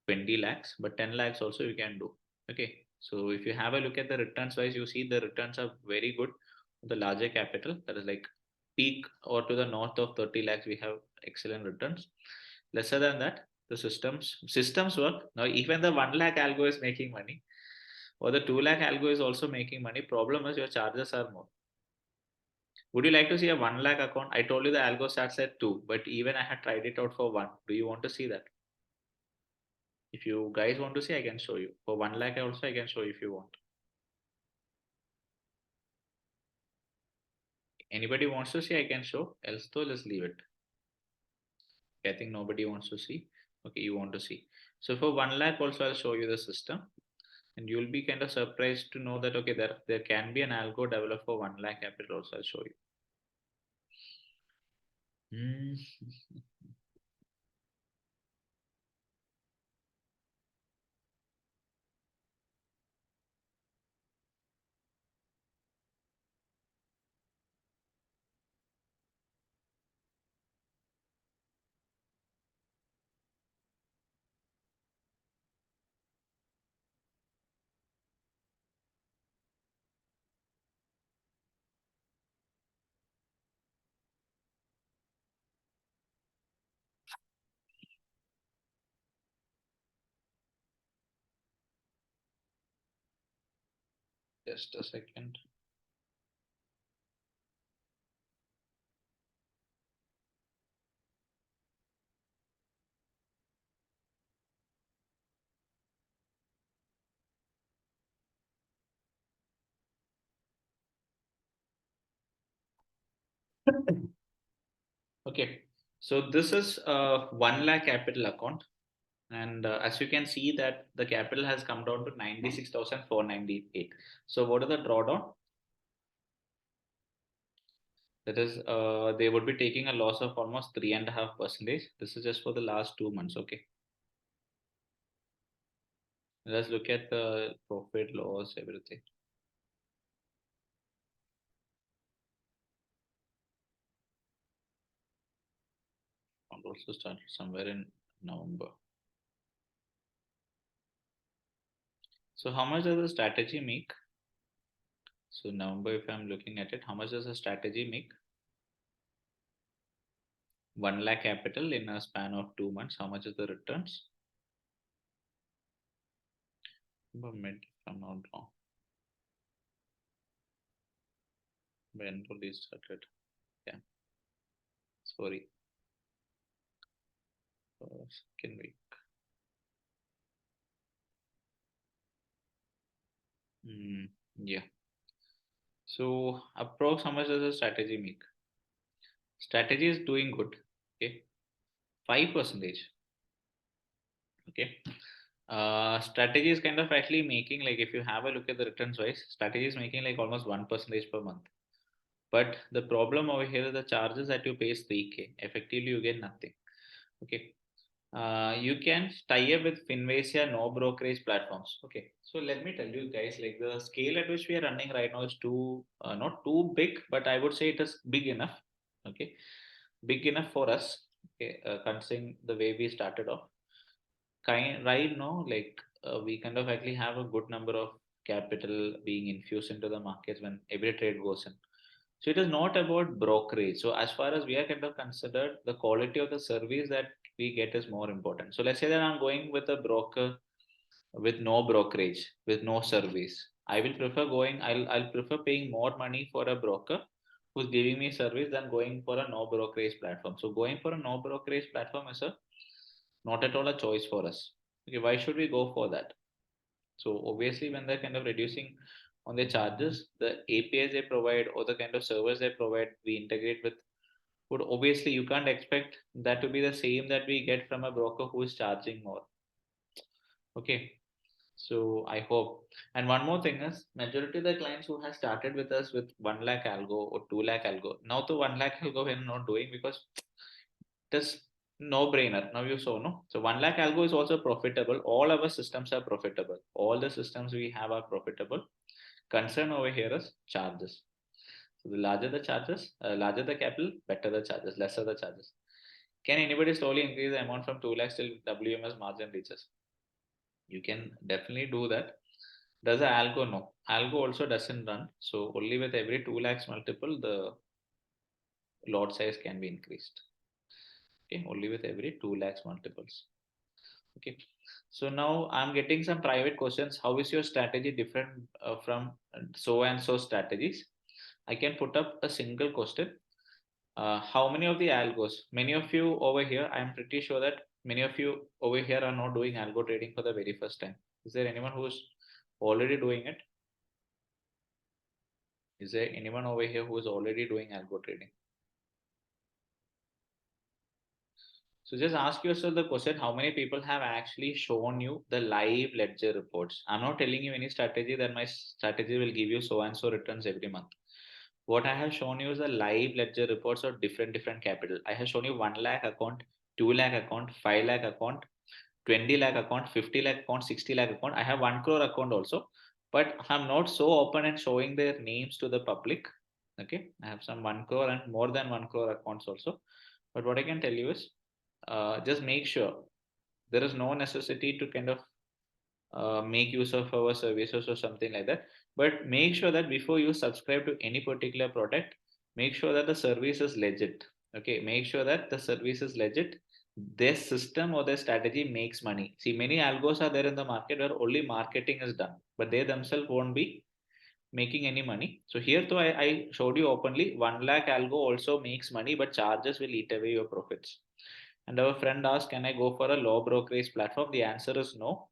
20 lakhs, but 10 lakhs also you can do. Okay. So if you have a look at the returns wise, you see the returns are very good. The larger capital, that is like peak or to the north of 30 lakhs, we have excellent returns. Lesser than that, the systems work. Now even the 1 lakh algo is making money, or the 2 lakh algo is also making money. Problem is your charges are more. Would you like to see a 1 lakh account? I told you the algo starts at 2, but even I had tried it out for 1. Do you want to see that? If you guys want to see, I can show you. For 1 lakh also, I can show you if you want. Anybody wants to see, I can show. Else though, let's leave it. I think nobody wants to see. Okay, you want to see. So for 1 lakh also, I'll show you the system. And you'll be kind of surprised to know that, okay, there can be an algo developed for 1 lakh capital also, I'll show you. Hmm. Just a second. Okay, so this is a 1 lakh capital account. And as you can see that the capital has come down to 96,498. So what is the drawdown? That is, they would be taking a loss of almost 3.5%. This is just for the last 2 months. Okay. Let's look at the profit, loss, everything. also started somewhere in November. So how much does the strategy make? So November, if I'm looking at it, how much does the strategy make? 1 lakh capital in a span of 2 months. How much is the returns? Mid, if I'm not wrong. When fully started. Yeah. Sorry. Second week. Yeah. So approx how much does the strategy make? Strategy is doing good. Okay. 5%. Okay. Strategy is kind of actually making, like, if you have a look at the returns wise, strategy is making like almost 1% per month. But the problem over here is the charges that you pay is 3K. Effectively, you get nothing. Okay. You can tie up with Finvasia no brokerage platforms. Okay. So let me tell you guys, like the scale at which we are running right now is too, not too big, but I would say it is big enough. Okay. Big enough for us. Okay. Considering the way we started off. Right now, like we kind of actually have a good number of capital being infused into the markets when every trade goes in. So it is not about brokerage. So as far as we are kind of considered, the quality of the service that we get is more important. So let's say that I'm going with a broker with no brokerage, with no service. I will prefer going. I'll prefer paying more money for a broker who's giving me service than going for a no brokerage platform. So going for a no brokerage platform is a not at all a choice for us. Okay, why should we go for that? So obviously, when they're kind of reducing on their charges, the APIs they provide or the kind of servers they provide, we integrate with. But obviously, you can't expect that to be the same that we get from a broker who is charging more. Okay, so I hope. And one more thing is, majority of the clients who have started with us with 1 lakh algo or 2 lakh algo, now to 1 lakh algo we're not doing because this no brainer. Now you saw, no? So 1 lakh algo is also profitable. All our systems are profitable. All the systems we have are profitable. Concern over here is charges. So the larger the charges, larger the capital, better the charges, lesser the charges. Can anybody slowly increase the amount from 2 lakhs till WMS margin reaches? You can definitely do that. Does the algo? No. Algo also doesn't run. So only with every 2 lakhs multiple, the lot size can be increased. Okay, only with every 2 lakhs multiples. Okay, so now I'm getting some private questions. How is your strategy different from so and so strategies? I can put up a single question. How many of the algos? Many of you over here, I'm pretty sure that many of you over here are not doing algo trading for the very first time. Is there anyone who's already doing it? Is there anyone over here who is already doing algo trading? So just ask yourself the question, how many people have actually shown you the live ledger reports? I'm not telling you any strategy that my strategy will give you so and so returns every month. What I have shown you is the live ledger reports of different capital. I have shown you 1 lakh account, 2 lakh account, 5 lakh account, 20 lakh account, 50 lakh account, 60 lakh account. I have 1 crore account also, but I'm not so open and showing their names to the public. Okay, I have some 1 crore and more than 1 crore accounts also. But what I can tell you is just make sure there is no necessity to kind of make use of our services or something like that. But make sure that before you subscribe to any particular product, make sure that the service is legit. Okay, make sure that the service is legit. Their system or their strategy makes money. See, many algos are there in the market where only marketing is done, but they themselves won't be making any money. So here though I showed you openly 1 lakh algo also makes money, but charges will eat away your profits. And our friend asked, can I go for a low brokerage platform? The answer is no.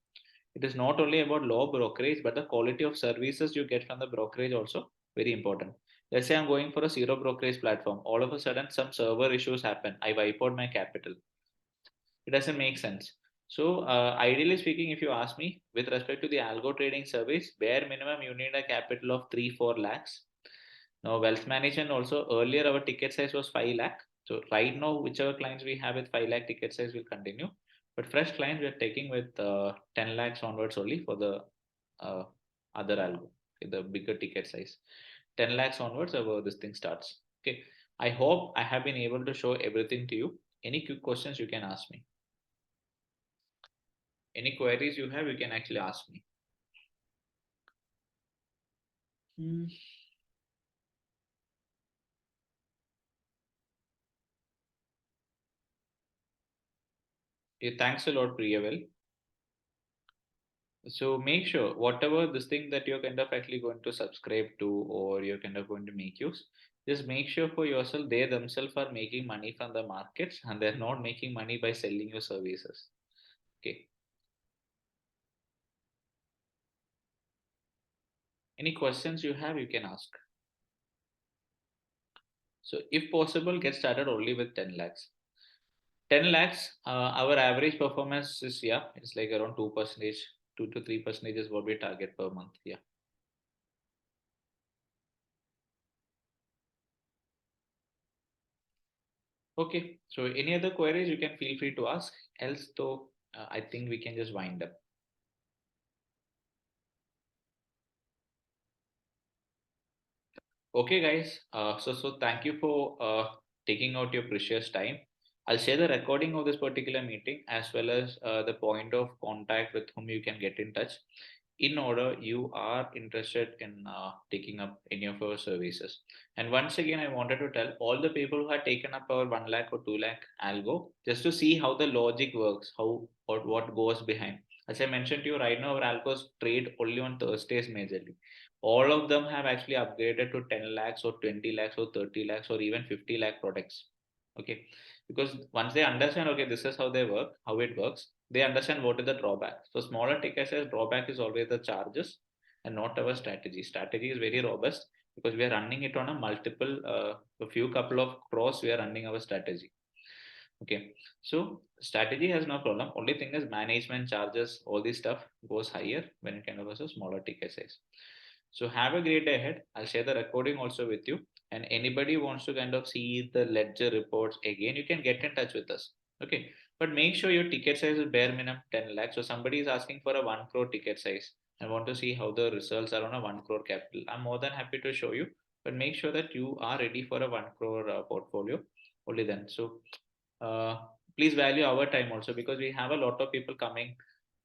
It is not only about low brokerage, but the quality of services you get from the brokerage also very important. Let's say I'm going for a zero brokerage platform. All of a sudden, some server issues happen. I wipe out my capital. It doesn't make sense. So, ideally speaking, if you ask me, with respect to the algo trading service, bare minimum you need a capital of 3-4 lakhs. Now, wealth management also earlier our ticket size was 5 lakh. So, right now, whichever clients we have with 5 lakh ticket size will continue. But fresh clients we are taking with 10 lakhs onwards only for the uh, other algo, the bigger ticket size. 10 lakhs onwards, this thing starts. Okay. I hope I have been able to show everything to you. Any quick questions you can ask me. Any queries you have, you can actually ask me. Yeah, thanks a lot, Priyavel. So make sure whatever this thing that you're kind of actually going to subscribe to or you're kind of going to make use, just make sure for yourself they themselves are making money from the markets and they're not making money by selling your services. Okay. Any questions you have, you can ask. So if possible, get started only with 10 lakhs. 10 lakhs, our average performance is, yeah, it's like around 2%, 2 to 3% is what we target per month. Yeah. Okay. So any other queries you can feel free to ask. Else, though, I think we can just wind up. Okay, guys. So thank you for taking out your precious time. I'll share the recording of this particular meeting as well as the point of contact with whom you can get in touch in order you are interested in taking up any of our services. And once again, I wanted to tell all the people who have taken up our 1 lakh or 2 lakh algo just to see how the logic works, how or what goes behind. As I mentioned to you right now, our algos trade only on Thursdays majorly. All of them have actually upgraded to 10 lakhs or 20 lakhs or 30 lakhs or even 50 lakh products. Okay. Because once they understand, okay, this is how they work, how it works, they understand what is the drawback. So smaller ticket size drawback is always the charges and not our strategy. Strategy is very robust because we are running it on a multiple, a few couple of crores, we are running our strategy. Okay, so strategy has no problem. Only thing is management charges, all this stuff goes higher when it kind of has a smaller ticket size. So have a great day ahead. I'll share the recording also with you. And anybody wants to kind of see the ledger reports again, you can get in touch with us. Okay, but make sure your ticket size is bare minimum 10 lakhs. So somebody is asking for a 1 crore ticket size. I want to see how the results are on a 1 crore capital. I'm more than happy to show you, but make sure that you are ready for a 1 crore portfolio only then. So uh, please value our time also because we have a lot of people coming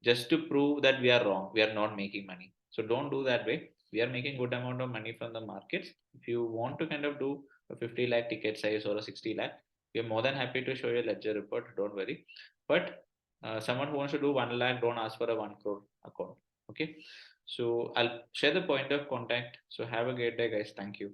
just to prove that we are wrong, we are not making money. So don't do that way. We are making good amount of money from the markets. If you want to kind of do a 50 lakh ticket size or a 60 lakh, we are more than happy to show you a ledger report, don't worry. But someone who wants to do 1 lakh, don't ask for a 1 crore account. Okay, so I'll share the point of contact. So have a great day, guys. Thank you.